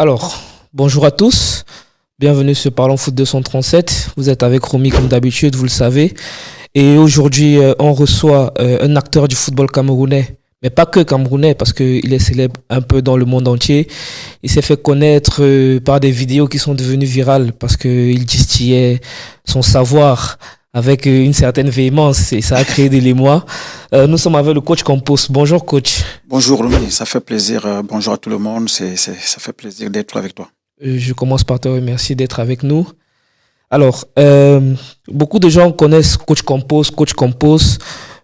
Alors, bonjour à tous, bienvenue sur Parlons Foot 237. Vous êtes avec Romy comme d'habitude, vous le savez. Et aujourd'hui, on reçoit un acteur du football camerounais, mais pas que camerounais, parce qu'il est célèbre un peu dans le monde entier. Il s'est fait connaître par des vidéos qui sont devenues virales, parce qu'il distillait son savoir avec une certaine véhémence, et ça a créé de l'émoi. Nous sommes avec le coach Campos. Bonjour coach. Bonjour Louis, ça fait plaisir. Bonjour à tout le monde, ça fait plaisir d'être avec toi. Je commence par te remercier d'être avec nous. Alors, beaucoup de gens connaissent Coach Campos,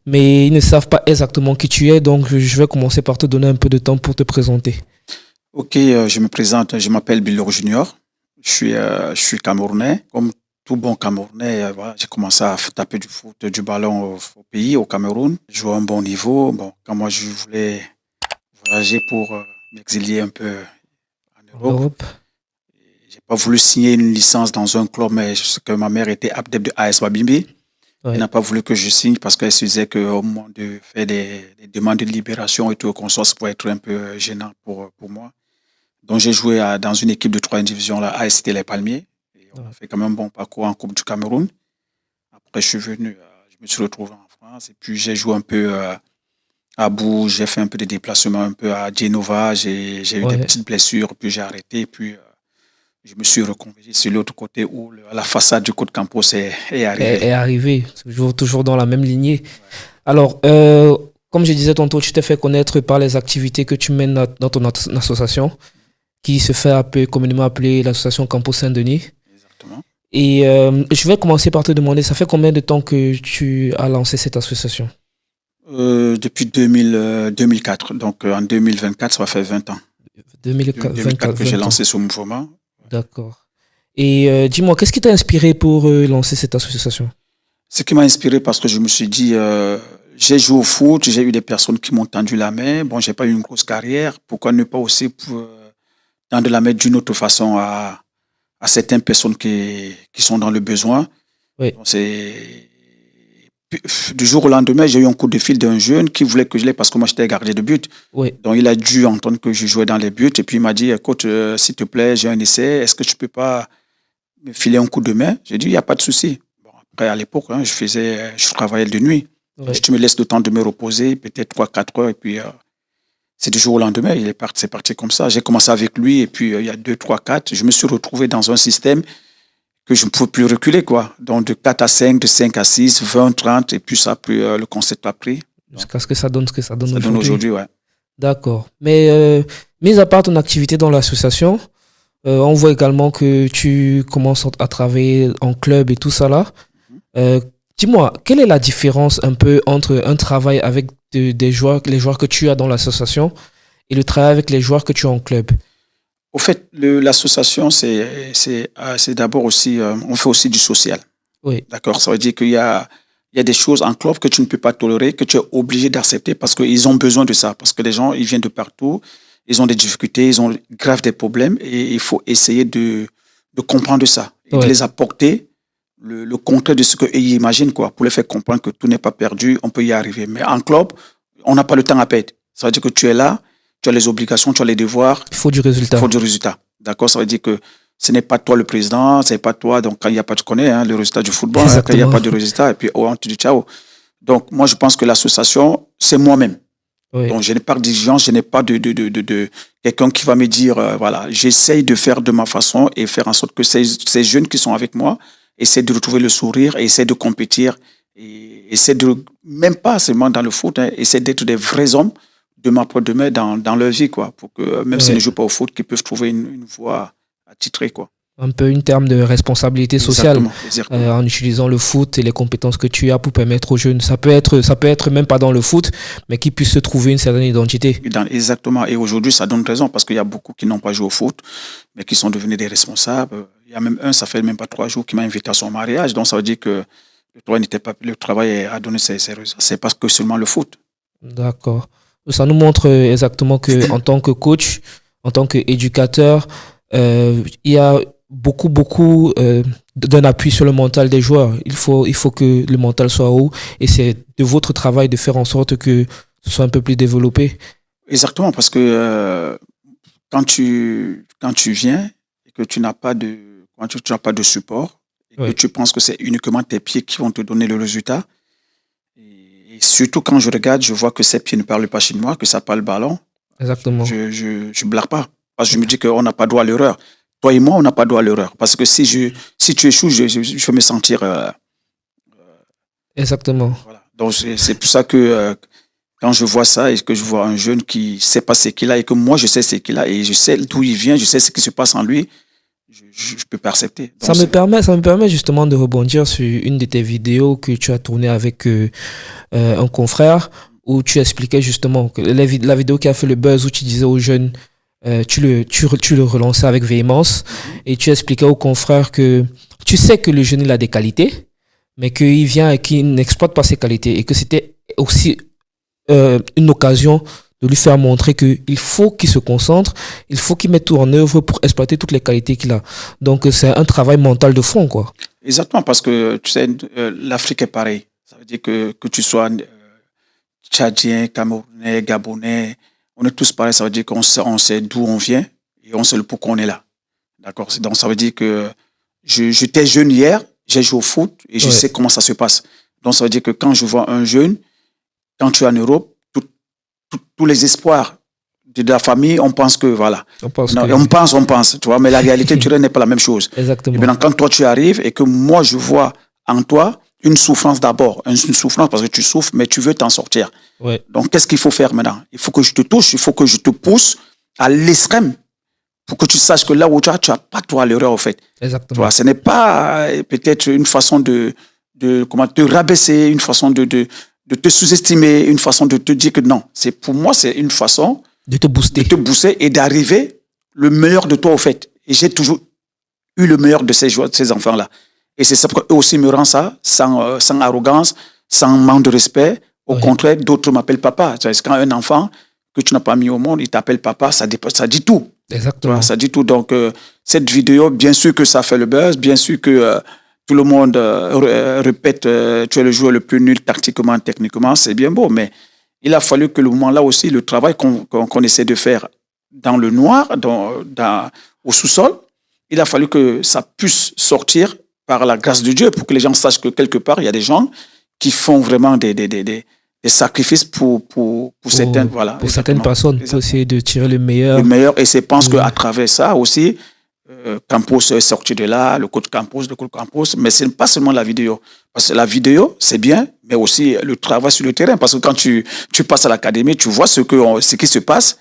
mais ils ne savent pas exactement qui tu es. Donc, je vais commencer par te donner un peu de temps pour te présenter. Ok, je me présente, je m'appelle Bilor Junior. Je suis camerounais. Comme tout bon Camerounais, voilà, j'ai commencé à taper du foot, du ballon au pays, au Cameroun. Je jouais à un bon niveau. Bon, quand moi je voulais voyager pour m'exilier un peu en En Europe, Europe. j'ai pas voulu signer une licence dans un club, mais je sais que ma mère était adepte de AS Babimbi. Ouais. Elle n'a pas voulu que je signe parce qu'elle se disait qu'au moment de faire des demandes de libération et tout, au consort, ça pourrait être un peu gênant pour moi. Donc j'ai joué dans une équipe de 3e division, la AS Cité Les Palmiers. Et on a fait quand même un bon parcours en Coupe du Cameroun. Après, je suis venu, je me suis retrouvé en France. Et puis j'ai joué un peu à Bourges, j'ai fait un peu de déplacements un peu à Genova. J'ai eu des petites blessures, puis j'ai arrêté. Et puis je me suis reconverti sur l'autre côté où la façade du Coach Campos est arrivée. Est arrivé, toujours dans la même lignée. Ouais. Alors, comme je disais tantôt, tu t'es fait connaître par les activités que tu mènes dans ton association, qui se fait communément appeler l'association Campos Saint-Denis. Exactement. Et je vais commencer par te demander, ça fait combien de temps que tu as lancé cette association ? Depuis 2004. Donc en 2024, ça va faire 20 ans. 2004 que j'ai lancé ce mouvement. D'accord. Et dis-moi, qu'est-ce qui t'a inspiré pour lancer cette association ? Ce qui m'a inspiré, parce que je me suis dit, j'ai joué au foot, j'ai eu des personnes qui m'ont tendu la main. Bon, j'ai pas eu une grosse carrière. Pourquoi ne pas aussi tendre la main d'une autre façon à certaines personnes qui sont dans le besoin. Oui. Donc, du jour au lendemain, j'ai eu un coup de fil d'un jeune qui voulait que je l'aide parce que moi, j'étais gardien de but. Oui. Donc, il a dû entendre que je jouais dans les buts. Et puis, il m'a dit, écoute, s'il te plaît, j'ai un essai. Est-ce que tu peux pas me filer un coup de main? J'ai dit, il n'y a pas de souci. Bon, après, à l'époque, je travaillais de nuit. Oui. Tu me laisses le temps de me reposer, peut-être 3-4 heures. Et puis, c'est du jour au lendemain. C'est parti comme ça. J'ai commencé avec lui. Et puis, il y a 2, 3, 4. Je me suis retrouvé dans un système que je ne pouvais plus reculer, quoi. Donc, de 4 à 5, de 5 à 6, 20, 30, et puis ça, puis le concept a pris. Jusqu'à ce que ça donne ça donne aujourd'hui, ouais. D'accord. Mais, mis à part ton activité dans l'association, on voit également que tu commences à travailler en club et tout ça là. Dis-moi, quelle est la différence un peu entre un travail avec les joueurs que tu as dans l'association et le travail avec les joueurs que tu as en club ? Au fait, l'association, c'est d'abord aussi, on fait aussi du social. Oui. D'accord. Ça veut dire qu'il y a des choses en club que tu ne peux pas tolérer, que tu es obligé d'accepter parce qu'ils ont besoin de ça. Parce que les gens, ils viennent de partout, ils ont des difficultés, ils ont grave des problèmes et il faut essayer de comprendre ça et de les apporter le contraire de ce qu'eux imaginent, quoi, pour les faire comprendre que tout n'est pas perdu, on peut y arriver. Mais en club, on n'a pas le temps à perdre. Ça veut dire que tu es là, tu as les obligations, tu as les devoirs. Il faut du résultat. Il faut du résultat. D'accord. Ça veut dire que ce n'est pas toi le président, ce n'est pas toi. Donc, quand il n'y a pas, tu connais le résultat du football, quand il n'y a pas de résultat, et puis on te dit ciao. Donc, moi, je pense que l'association, c'est moi-même. Oui. Donc, je n'ai pas d'exigence, je n'ai pas de quelqu'un qui va me dire, voilà, j'essaye de faire de ma façon et faire en sorte que ces jeunes qui sont avec moi essaient de retrouver le sourire et essaient de compétir. Et essaient de, même pas seulement dans le foot, essaient d'être des vrais hommes de ma propre demain dans leur vie, quoi, pour que même s'ils ne jouent pas au foot, qu'ils peuvent trouver une voie attitrée, quoi. Un peu une terme de responsabilité sociale. Exactement. En utilisant le foot et les compétences que tu as pour permettre aux jeunes. Ça peut être même pas dans le foot, mais qu'ils puissent se trouver une certaine identité. Exactement. Et aujourd'hui, ça donne raison parce qu'il y a beaucoup qui n'ont pas joué au foot, mais qui sont devenus des responsables. Il y a même ça fait même pas 3 jours, qui m'a invité à son mariage. Donc, ça veut dire que le travail a donné ses résultats. C'est pas que seulement le foot. D'accord. Ça nous montre exactement que en tant que coach, en tant qu'éducateur, il y a beaucoup d'un appui sur le mental des joueurs. Il faut que le mental soit haut et c'est de votre travail de faire en sorte que ce soit un peu plus développé. Exactement, parce que quand tu viens et que tu n'as pas de support, et que tu penses que c'est uniquement tes pieds qui vont te donner le résultat, et surtout quand je regarde, je vois que ces pieds ne parlent pas chinois, que ça parle ballon. Exactement. Je blague pas. Parce que je me dis qu'on n'a pas droit à l'erreur. Toi et moi, on n'a pas droit à l'erreur. Parce que si tu échoues, je vais me sentir. Exactement. Voilà. Donc, c'est pour ça que quand je vois ça et que je vois un jeune qui ne sait pas ce qu'il a et que moi, je sais ce qu'il a et je sais d'où il vient, je sais ce qui se passe en lui, je peux pas accepter. Donc, ça me permet justement de rebondir sur une de tes vidéos que tu as tournée avec un confrère où tu expliquais justement que la vidéo qui a fait le buzz où tu disais aux jeunes, tu le relançais avec véhémence et tu expliquais aux confrères que tu sais que le jeune il a des qualités, mais qu'il vient et qu'il n'exploite pas ses qualités et que c'était aussi une occasion de lui faire montrer qu'il faut qu'il se concentre, il faut qu'il mette tout en œuvre pour exploiter toutes les qualités qu'il a. Donc c'est un travail mental de fond, quoi. Exactement, parce que tu sais, l'Afrique est pareil. Ça veut dire que tu sois Tchadien, Camerounais, Gabonais, on est tous pareils. Ça veut dire on sait d'où on vient et on sait le pourquoi on est là. D'accord? Donc ça veut dire que j'étais jeune hier, j'ai joué au foot et je sais comment ça se passe. Donc ça veut dire que quand je vois un jeune, quand tu es en Europe, tous les espoirs de la famille, on pense que voilà. On pense, tu vois, mais la réalité du terrain n'est pas la même chose. Exactement. Et maintenant, quand toi tu arrives et que moi je vois en toi une souffrance d'abord, une souffrance parce que tu souffres, mais tu veux t'en sortir. Donc qu'est-ce qu'il faut faire maintenant? Il faut que je te touche, il faut que je te pousse à l'extrême pour que tu saches que là où tu n'as pas toi l'erreur au fait. Exactement. Tu vois, ce n'est pas peut-être une façon de comment te rabaisser, une façon de te sous-estimer, une façon de te dire que non. Pour moi, c'est une façon de te booster et d'arriver le meilleur de toi au fait. Et j'ai toujours eu le meilleur de ces enfants-là. Et c'est ça qu'eux aussi me rendent ça sans arrogance, sans manque de respect. Au contraire, d'autres m'appellent papa. C'est quand un enfant que tu n'as pas mis au monde, il t'appelle papa, ça dit tout. Exactement. Ça dit tout. Donc, cette vidéo, bien sûr que ça fait le buzz, bien sûr que tout le monde répète tu es le joueur le plus nul tactiquement, techniquement, c'est bien beau, mais il a fallu que le moment-là aussi, le travail qu'on essaie de faire dans le noir, au sous-sol, il a fallu que ça puisse sortir par la grâce de Dieu pour que les gens sachent que quelque part, il y a des gens qui font vraiment des sacrifices pour certaines, voilà, pour certaines personnes, pour essayer de tirer le meilleur. Le meilleur, et je pense qu'à travers ça aussi, Campos est sorti de là, le coach Campos, mais ce n'est pas seulement la vidéo. Parce que la vidéo, c'est bien, mais aussi le travail sur le terrain. Parce que quand tu passes à l'académie, tu vois ce qui se passe,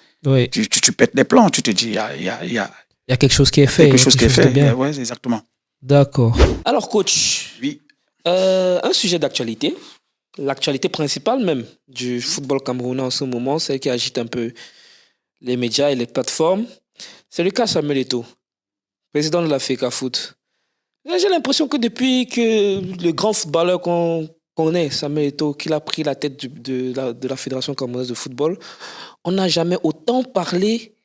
tu pètes des plans, tu te dis, il y a quelque chose qui est fait. Quelque chose qui est fait, oui, exactement. D'accord. Alors, coach, oui. Un sujet d'actualité, l'actualité principale même du football camerounais en ce moment, celle qui agite un peu les médias et les plateformes, c'est le cas Samuel Eto'o, président de la FECAFOOT. J'ai l'impression que depuis que le grand footballeur qu'on connaît, Samuel Eto'o, qu'il a pris la tête de la Fédération camerounaise de football, on n'a jamais autant parlé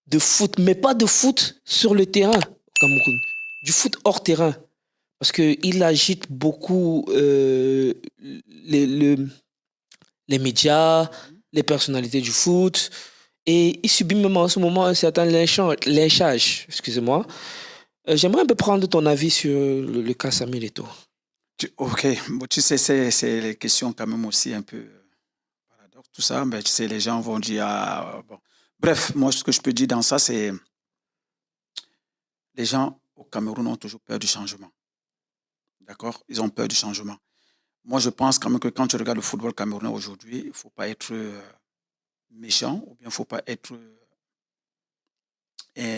de foot, mais pas de foot sur le terrain au Cameroun, du foot hors terrain. Parce qu'il agite beaucoup les médias, les personnalités du foot. Et il subit même en ce moment un certain lynchage. Excusez-moi. J'aimerais un peu prendre ton avis sur le cas Samuel Eto'o. Ok. Bon, tu sais, c'est les questions quand même aussi un peu paradoxes, tout ça. Mais tu sais, les gens vont dire... bon. Bref, moi, ce que je peux dire dans ça, c'est... Les gens au Cameroun ont toujours peur du changement. D'accord? Ils ont peur du changement. Moi, je pense quand même que quand tu regardes le football camerounais aujourd'hui, il ne faut pas être méchant ou bien il ne faut pas être,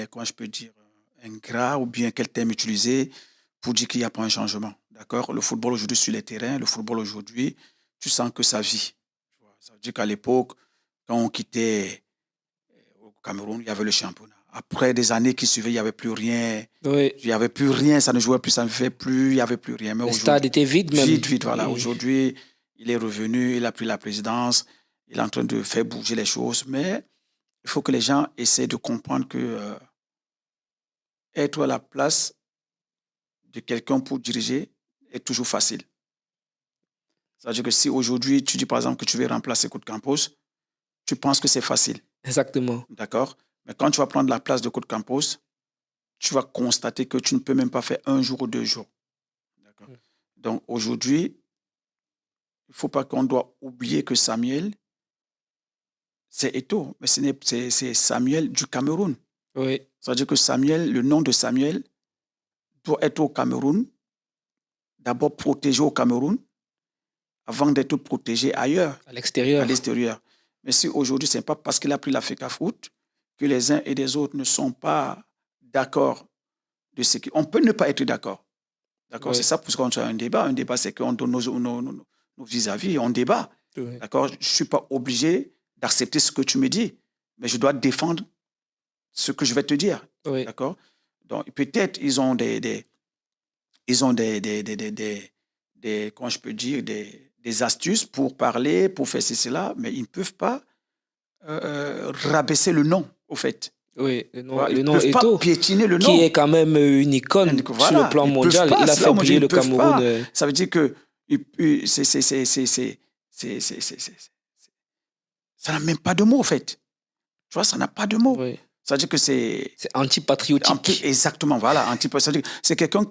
comment je peux dire, ingrat ou bien quel terme utiliser pour dire qu'il n'y a pas un changement. D'accord? Le football aujourd'hui sur les terrains, le football aujourd'hui, tu sens que ça vit. Ça veut dire qu'à l'époque, quand on quittait au Cameroun, il y avait le championnat. Après des années qui suivaient, il n'y avait plus rien. Oui. Il n'y avait plus rien, ça ne jouait plus, ça ne fait plus, il n'y avait plus rien. Mais le stade était vide même. Vide, voilà. Oui. Aujourd'hui, il est revenu, il a pris la présidence, il est en train de faire bouger les choses. Mais il faut que les gens essaient de comprendre que être à la place de quelqu'un pour diriger est toujours facile. C'est-à-dire que si aujourd'hui, tu dis par exemple que tu veux remplacer Coupe Campos, tu penses que c'est facile. Exactement. D'accord? Mais quand tu vas prendre la place de Coach Campos, tu vas constater que tu ne peux même pas faire 1 jour ou 2 jours. D'accord. Donc aujourd'hui, il ne faut pas qu'on doit oublier que Samuel, c'est Eto'o, mais c'est Samuel du Cameroun. Oui. C'est-à-dire que Samuel, le nom de Samuel doit être au Cameroun, d'abord protégé au Cameroun, avant d'être protégé ailleurs, à l'extérieur. Mais si aujourd'hui, ce n'est pas parce qu'il a pris l'Africa Foot que les uns et les autres ne sont pas d'accord de ce qu'on peut ne pas être d'accord. D'accord, oui. C'est ça pour qu'on a un débat. Un débat, c'est qu'on donne nos vis-à-vis, on débat. Oui. D'accord, je ne suis pas obligé d'accepter ce que tu me dis, mais je dois défendre ce que je vais te dire. Oui. D'accord. Donc peut-être ils ont comment je peux dire, des astuces pour parler, pour faire cela, mais ils ne peuvent pas rabaisser le nom, au fait. Oui, le nom Eto'o, pas piétiner le nom. Qui est quand même une icône sur le plan mondial. Il a fait briller le Cameroun. Ça veut dire que ça n'a même pas de mots, en fait. Tu vois, ça n'a pas de mots. Oui. Ça veut dire que c'est antipatriotique. Exactement, voilà. Antipatriotique. C'est quelqu'un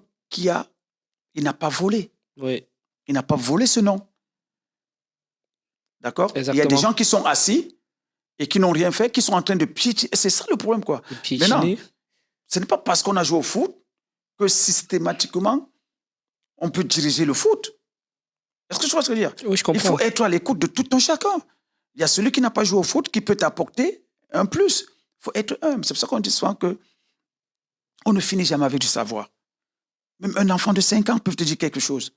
il n'a pas volé. Oui. Il n'a pas volé ce nom. D'accord. Il y a des gens qui sont assis et qui n'ont rien fait, qui sont en train de piétiner. C'est ça le problème, quoi. Maintenant, ce n'est pas parce qu'on a joué au foot que systématiquement, on peut diriger le foot. Est-ce que tu vois ce que je veux dire? Oui, je comprends. Il faut être à l'écoute de tout un chacun. Il y a celui qui n'a pas joué au foot qui peut t'apporter un plus. Il faut être humble. C'est pour ça qu'on dit souvent qu'on ne finit jamais avec du savoir. Même un enfant de 5 ans peut te dire quelque chose.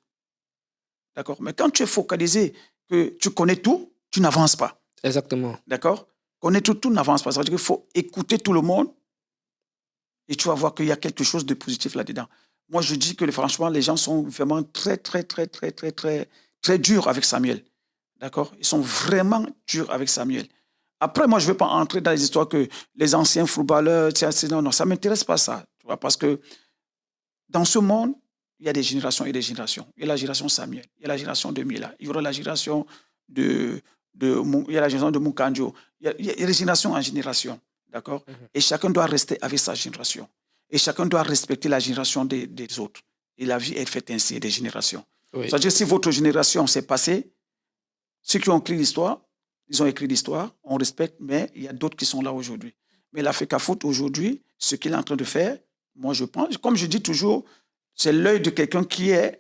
D'accord? Mais quand tu es focalisé, que tu connais tout, tu n'avances pas. Exactement. D'accord? Connaître tout n'avance pas. Ça veut dire qu'il faut écouter tout le monde et tu vas voir qu'il y a quelque chose de positif là-dedans. Moi, je dis que franchement, les gens sont vraiment très, très, très, très, très, très, très durs avec Samuel. D'accord? Ils sont vraiment durs avec Samuel. Après, moi, je ne veux pas entrer dans les histoires que les anciens footballeurs, non, ça ne m'intéresse pas ça. Tu vois, parce que dans ce monde, il y a des générations et des générations. Il y a la génération Samuel, il y a la génération de Mila, il y aura la génération il y a la génération de Mukanjo. Il y a des générations en génération. D'accord? Et chacun doit rester avec sa génération. Et chacun doit respecter la génération des autres. Et la vie est faite ainsi, des générations. Oui. C'est-à-dire, si votre génération s'est passée, ceux qui ont écrit l'histoire, ils ont écrit l'histoire, on respecte, mais il y a d'autres qui sont là aujourd'hui. Mais l'Africa Foot, aujourd'hui, ce qu'il est en train de faire, moi, je pense, comme je dis toujours, c'est l'œil de quelqu'un qui est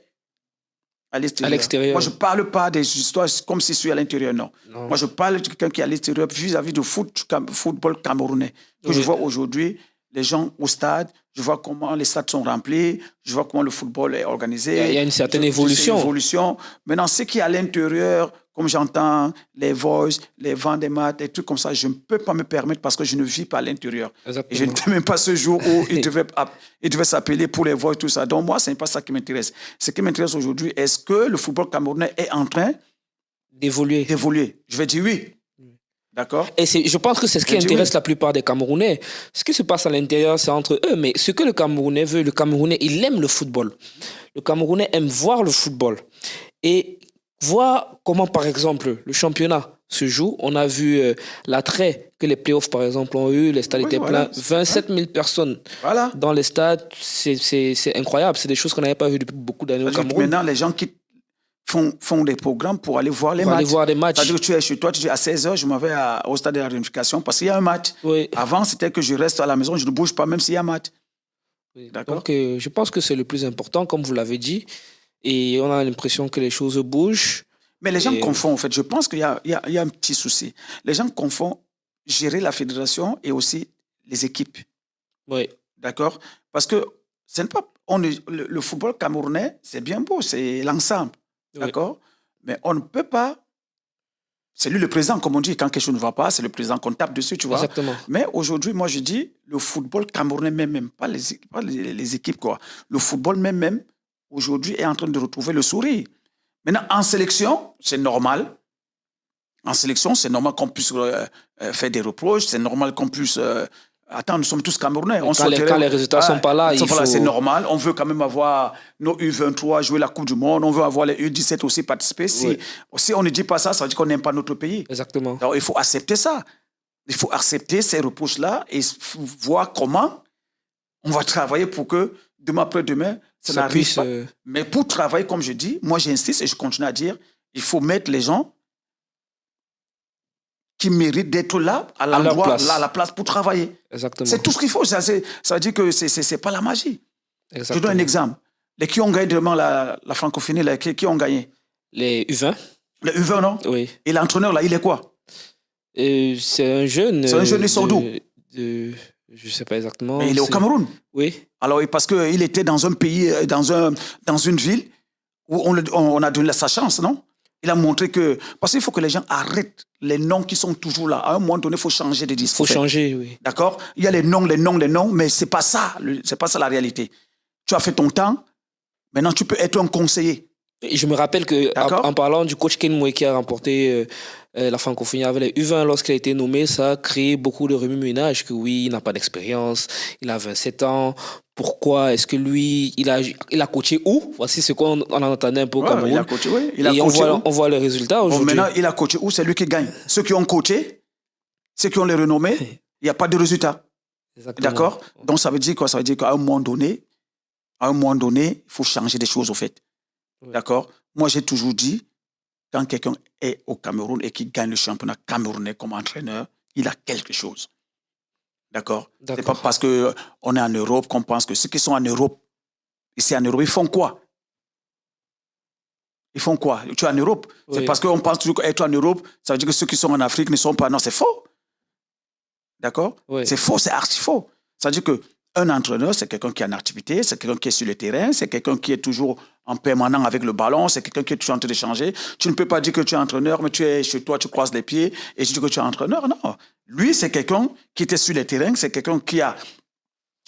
à l'extérieur. Moi, je ne parle pas des histoires comme si je suis à l'intérieur, non. Moi, je parle de quelqu'un qui est à l'extérieur vis-à-vis du football camerounais. Oui. Je vois aujourd'hui les gens au stade, je vois comment les stades sont remplis, je vois comment le football est organisé. Il y a une certaine évolution. Maintenant, ce qui est à l'intérieur, comme j'entends les voices, les vents des maths, des trucs comme ça, je ne peux pas me permettre parce que je ne vis pas à l'intérieur. Exactement. Et je ne sais même pas ce jour où il devait s'appeler pour les voix et tout ça. Donc moi, ce n'est pas ça qui m'intéresse. Ce qui m'intéresse aujourd'hui, est-ce que le football camerounais est en train d'évoluer? Je vais dire oui. D'accord. Et je pense que c'est ce qui intéresse la plupart des Camerounais. Ce qui se passe à l'intérieur, c'est entre eux. Mais ce que le Camerounais veut, le Camerounais, il aime le football. Le Camerounais aime voir le football. Et voir comment, par exemple, le championnat se joue. On a vu l'attrait que les playoffs, par exemple, ont eu. Les stades étaient pleins. 27 000 personnes dans les stades. C'est incroyable. C'est des choses qu'on n'avait pas vues depuis beaucoup d'années au Cameroun. Maintenant, les gens qui font des programmes pour aller voir les matchs. C'est-à-dire que tu es chez toi, tu dis à 16h, je m'en vais au stade de la réunification parce qu'il y a un match. Oui. Avant, c'était que je reste à la maison, je ne bouge pas même s'il y a un match. Oui. D'accord. Donc, je pense que c'est le plus important, comme vous l'avez dit. Et on a l'impression que les choses bougent. Mais les gens confondent, en fait. Je pense qu'il y a un petit souci. Les gens confondent gérer la fédération et aussi les équipes. Oui. D'accord? Parce que ce n'est pas, le football camerounais, c'est bien beau, c'est l'ensemble. D'accord? Mais on ne peut pas. C'est lui le président, comme on dit, quand quelque chose ne va pas, c'est le président qu'on tape dessus, tu vois. Exactement. Mais aujourd'hui, moi, je dis, le football camerounais même, pas les équipes, quoi. Le football même, aujourd'hui, est en train de retrouver le sourire. Maintenant, en sélection, c'est normal. En sélection, c'est normal qu'on puisse faire des reproches, c'est normal qu'on puisse... Attends, nous sommes tous Camerounais. Quand les résultats ne sont pas là, c'est normal. On veut quand même avoir nos U23 jouer la Coupe du Monde. On veut avoir les U17 aussi participer. Si on ne dit pas ça, ça veut dire qu'on n'aime pas notre pays. Exactement. Donc, il faut accepter ça. Il faut accepter ces reproches-là et voir comment on va travailler pour que demain après-demain, ça n'arrive pas. Mais pour travailler, comme je dis, moi j'insiste et je continue à dire, il faut mettre les gens qui méritent d'être là, à l'endroit, là, à la place pour travailler. Exactement. C'est tout ce qu'il faut. Ça veut dire que c'est pas la magie. Exactement. Je donne un exemple. Les qui ont gagné demain la francophonie, qui ont gagné? Les U20. Les U20, non? Oui. Et l'entraîneur, là, il est quoi? C'est un jeune. C'est un jeune, ils sont d'où? Je ne sais pas exactement. Mais il est au Cameroun. Oui. Alors, parce qu'il était dans un pays, dans une ville où on a donné sa chance, non? Il a montré que... Parce qu'il faut que les gens arrêtent les noms qui sont toujours là. À un moment donné, il faut changer de discours. Il faut changer, oui. D'accord? Il y a les noms, mais c'est pas ça. C'est pas ça la réalité. Tu as fait ton temps. Maintenant, tu peux être un conseiller. Et je me rappelle qu'en parlant du coach Ken Moué qui a remporté la francophonie avec les U20 lorsqu'il a été nommé, ça a créé beaucoup de remue-ménage. Que oui, il n'a pas d'expérience, il a 27 ans. Pourquoi est-ce que lui, il a coaché où? Voici ce qu'on en entendait un peu au Cameroun. Il a coaché, oui. Et on voit le résultat aujourd'hui. Maintenant, il a coaché où? C'est lui qui gagne. Ceux qui ont coaché, ceux qui ont les renommés, il n'y a pas de résultat. Exactement. D'accord? Donc, ça veut dire quoi? Ça veut dire qu'à un moment donné, il faut changer des choses, au fait. Oui. D'accord? Moi, j'ai toujours dit, quand quelqu'un est au Cameroun et qui gagne le championnat camerounais comme entraîneur, il a quelque chose. D'accord? C'est pas parce qu'on est en Europe qu'on pense que ceux qui sont en Europe, ici en Europe, ils font quoi? Ils font quoi? Tu es en Europe. Oui. C'est parce qu'on pense toujours qu'être en Europe, ça veut dire que ceux qui sont en Afrique ne sont pas... Non, c'est faux. D'accord? Oui. C'est faux, c'est archi faux. Ça veut dire qu'un entraîneur, c'est quelqu'un qui est en activité, c'est quelqu'un qui est sur le terrain, c'est quelqu'un qui est toujours en permanent avec le ballon, c'est quelqu'un qui est toujours en train d'échanger. Tu ne peux pas dire que tu es entraîneur, mais tu es chez toi, tu croises les pieds et tu dis que tu es entraîneur. Non. Lui, c'est quelqu'un qui était sur le terrain, c'est quelqu'un qui a,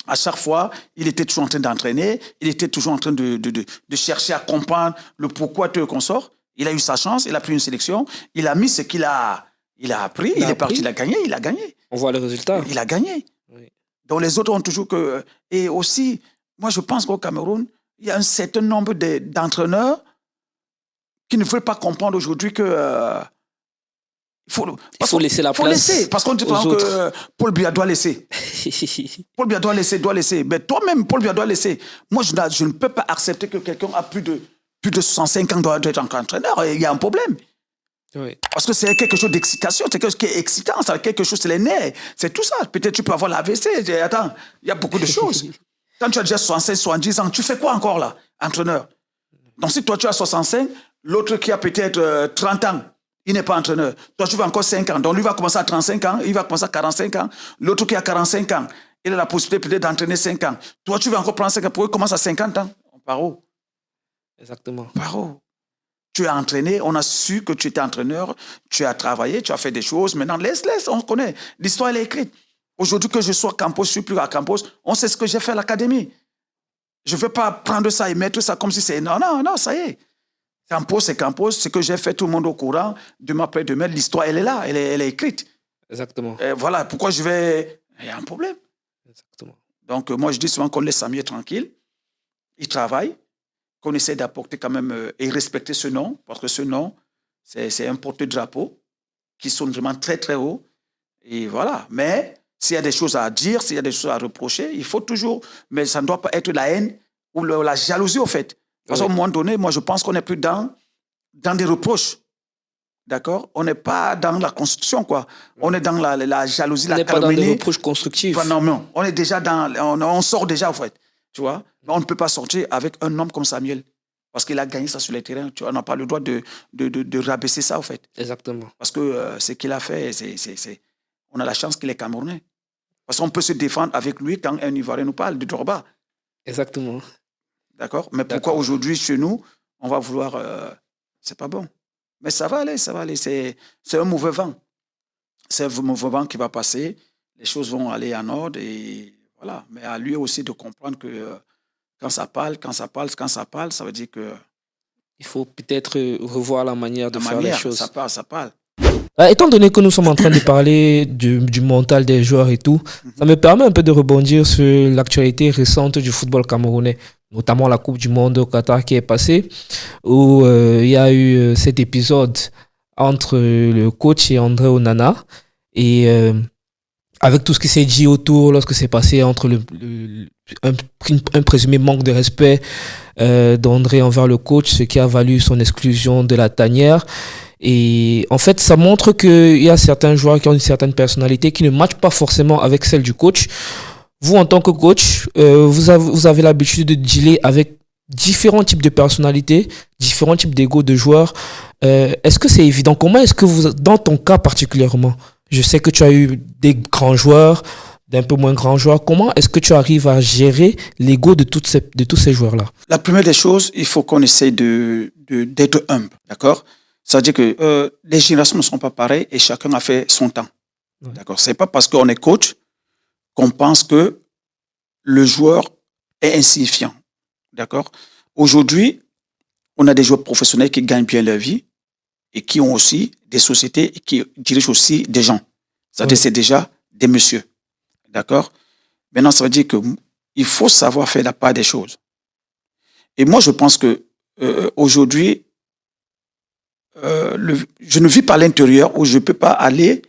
à chaque fois, il était toujours en train d'entraîner, il était toujours en train de chercher à comprendre le pourquoi tu es consort. Il a eu sa chance, il a pris une sélection, il a mis ce qu'il a appris, il est parti, il a gagné. On voit le résultat. Il a gagné. Oui. Donc les autres ont toujours que... Et aussi, moi je pense qu'au Cameroun, il y a un certain nombre d'entraîneurs qui ne veulent pas comprendre aujourd'hui que... il faut laisser la place. Parce qu'on dit que Paul Biya doit laisser. Paul Biya doit laisser. Mais toi-même, Paul Biya doit laisser. Moi, je ne peux pas accepter que quelqu'un a plus de 65 ans doit être encore entraîneur. Il y a un problème. Oui. Parce que c'est quelque chose d'excitation, c'est quelque chose qui est excitant, c'est quelque chose, c'est les nerfs, c'est tout ça. Peut-être tu peux avoir l'AVC. Attends, il y a beaucoup de choses. Quand tu as déjà 65, 70 ans, tu fais quoi encore là, entraîneur? Donc si toi tu as 65, l'autre qui a peut-être 30 ans, il n'est pas entraîneur. Toi tu veux encore 5 ans. Donc lui va commencer à 35 ans, il va commencer à 45 ans. L'autre qui a 45 ans, il a la possibilité peut-être d'entraîner 5 ans. Toi tu veux encore prendre 5 ans, pour lui commencer à 50 ans. On part où? Exactement. On part où? Tu as entraîné, on a su que tu étais entraîneur, tu as travaillé, tu as fait des choses. Maintenant, laisse, on connaît. L'histoire, elle est écrite. Aujourd'hui que je sois Campos, je ne suis plus à Campos, on sait ce que j'ai fait à l'académie. Je ne veux pas prendre ça et mettre ça comme si c'est... Non, ça y est. Campos, c'est Campos, ce que j'ai fait, tout le monde au courant. Demain après demain, l'histoire, elle est là, elle est écrite. Exactement. Et voilà, pourquoi je vais... Il y a un problème. Exactement. Donc, moi, je dis souvent qu'on laisse Samuel tranquille. Il travaille. Qu'on essaie d'apporter quand même et respecter ce nom, parce que ce nom, c'est un porte-drapeau qui sonne vraiment très, très haut. Et voilà. Mais s'il y a des choses à dire, s'il y a des choses à reprocher, il faut toujours... Mais ça ne doit pas être la haine ou la jalousie, au fait. Parce qu'à un moment donné, moi, je pense qu'on n'est plus dans des reproches. D'accord? On n'est pas dans la construction, quoi. On est dans la jalousie, la calomnie. On n'est pas dans des reproches constructifs. Non. On est déjà on sort déjà, au fait. Tu vois? Mais on ne peut pas sortir avec un homme comme Samuel. Parce qu'il a gagné ça sur les terrains. Tu vois, on n'a pas le droit de rabaisser ça, au fait. Exactement. Parce que ce qu'il a fait, on a la chance qu'il est Camerounais. Parce qu'on peut se défendre avec lui quand un Ivoirien nous parle de Drogba. Exactement. D'accord? Mais pourquoi aujourd'hui, chez nous, on va vouloir... c'est pas bon. Mais ça va aller. C'est un mauvais vent. C'est un mauvais vent qui va passer. Les choses vont aller en ordre et... Voilà, mais à lui aussi de comprendre que quand ça parle, ça veut dire que... Il faut peut-être revoir la manière de faire les choses. Ça parle. Étant donné que nous sommes en train de parler du mental des joueurs et tout, ça me permet un peu de rebondir sur l'actualité récente du football camerounais, notamment la Coupe du Monde au Qatar qui est passée, où il y a eu cet épisode entre le coach et André Onana. Et avec tout ce qui s'est dit autour, lorsque c'est passé entre un présumé manque de respect d'André envers le coach, ce qui a valu son exclusion de la tanière. Et en fait, ça montre qu'il y a certains joueurs qui ont une certaine personnalité qui ne matchent pas forcément avec celle du coach. Vous, en tant que coach, vous avez l'habitude de dealer avec différents types de personnalités, différents types d'ego de joueurs. Est-ce que c'est évident? Comment est-ce que vous, dans ton cas particulièrement, je sais que tu as eu des grands joueurs, d'un peu moins grands joueurs. Comment est-ce que tu arrives à gérer l'ego de tous ces joueurs-là? La première des choses, il faut qu'on essaye d'être humble, d'accord? C'est-à-dire que les générations ne sont pas pareilles et chacun a fait son temps, d'accord? C'est pas parce qu'on est coach qu'on pense que le joueur est insignifiant, d'accord? Aujourd'hui, on a des joueurs professionnels qui gagnent bien leur vie et qui ont aussi des sociétés et qui dirigent aussi des gens. C'est-à-dire c'est déjà des messieurs. D'accord? Maintenant, ça veut dire qu'il faut savoir faire la part des choses. Et moi, je pense que aujourd'hui, je ne vis pas à l'intérieur où je ne peux pas aller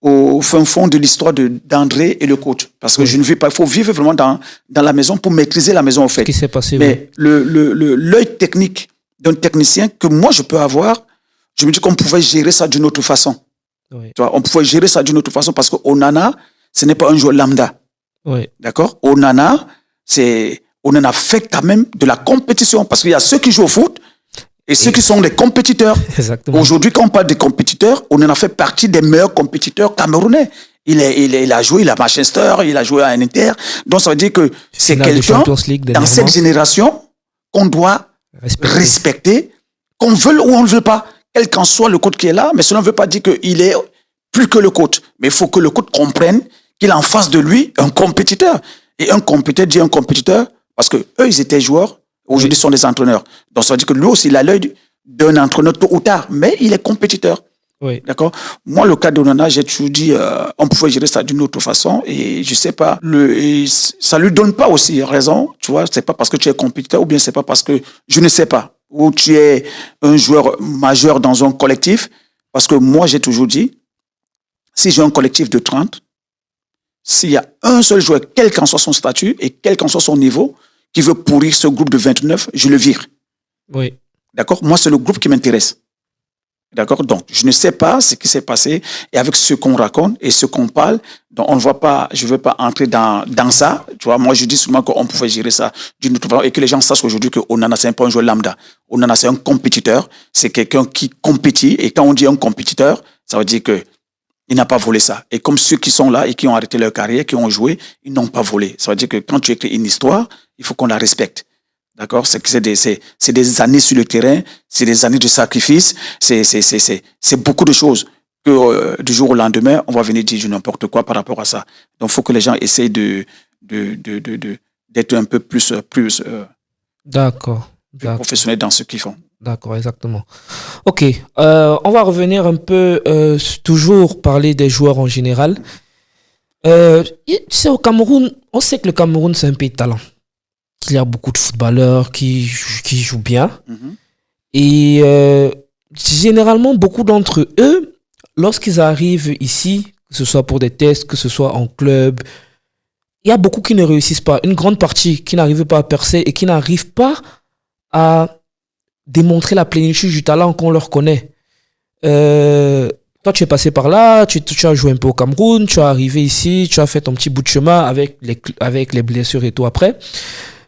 au fin fond de l'histoire d'André et le coach. Parce que je ne vis pas, il faut vivre vraiment dans la maison pour maîtriser la maison, en fait. Ce qui s'est passé, mais l'œil technique d'un technicien que moi, je peux avoir, je me dis qu'on pouvait gérer ça d'une autre façon. Oui. Tu vois, on pouvait gérer ça d'une autre façon parce qu'Onana, ce n'est pas un joueur lambda. Oui. D'accord? Onana fait quand même de la compétition parce qu'il y a ceux qui jouent au foot et ceux qui sont des compétiteurs. Exactement. Aujourd'hui, quand on parle des compétiteurs, Onana fait partie des meilleurs compétiteurs camerounais. Il a joué à Manchester, il a joué à Inter. Donc, ça veut dire que c'est quelqu'un dans cette génération qu'on doit respecter, qu'on veut ou on ne veut pas. Quel qu'en soit le coach qui est là, mais cela ne veut pas dire qu'il est plus que le coach. Mais il faut que le coach comprenne qu'il a en face de lui un compétiteur. Et un compétiteur dit un compétiteur parce que eux, ils étaient joueurs, aujourd'hui, ils sont des entraîneurs. Donc, ça veut dire que lui aussi, il a l'œil d'un entraîneur tôt ou tard, mais il est compétiteur. Oui. D'accord? Moi, le cas d'Onana, j'ai toujours dit, on pouvait gérer ça d'une autre façon et je sais pas, ça lui donne pas aussi raison, tu vois, c'est pas parce que tu es compétiteur ou bien c'est pas parce que, je ne sais pas, ou tu es un joueur majeur dans un collectif, parce que moi, j'ai toujours dit, si j'ai un collectif de 30, s'il y a un seul joueur, quel qu'en soit son statut et quel qu'en soit son niveau, qui veut pourrir ce groupe de 29, je le vire. Oui. D'accord? Moi, c'est le groupe qui m'intéresse. D'accord? Donc, je ne sais pas ce qui s'est passé et avec ce qu'on raconte et ce qu'on parle, donc on ne voit pas, je ne veux pas entrer dans ça. Tu vois, moi, je dis seulement qu'on pouvait gérer ça d'une autre façon et que les gens sachent aujourd'hui que Onana, c'est pas un joueur lambda. Onana, c'est un compétiteur. C'est quelqu'un qui compétit et quand on dit un compétiteur, ça veut dire que il n'a pas volé ça. Et comme ceux qui sont là et qui ont arrêté leur carrière, qui ont joué, ils n'ont pas volé. Ça veut dire que quand tu écris une histoire, il faut qu'on la respecte. D'accord? C'est des années sur le terrain, c'est des années de sacrifice, c'est beaucoup de choses que du jour au lendemain, on va venir dire du n'importe quoi par rapport à ça. Donc, il faut que les gens essayent d'être un peu plus D'accord. professionnels dans ce qu'ils font. D'accord, exactement. Ok, on va revenir un peu, toujours parler des joueurs en général. Tu sais, au Cameroun, on sait que le Cameroun, c'est un pays de talent. Il y a beaucoup de footballeurs qui jouent bien. Mm-hmm. Et généralement, beaucoup d'entre eux, lorsqu'ils arrivent ici, que ce soit pour des tests, que ce soit en club, il y a beaucoup qui ne réussissent pas. Une grande partie qui n'arrive pas à percer et qui n'arrive pas à démontrer la plénitude du talent qu'on leur connaît. Toi, tu es passé par là, tu as joué un peu au Cameroun, tu es arrivé ici, tu as fait ton petit bout de chemin avec les blessures et tout après.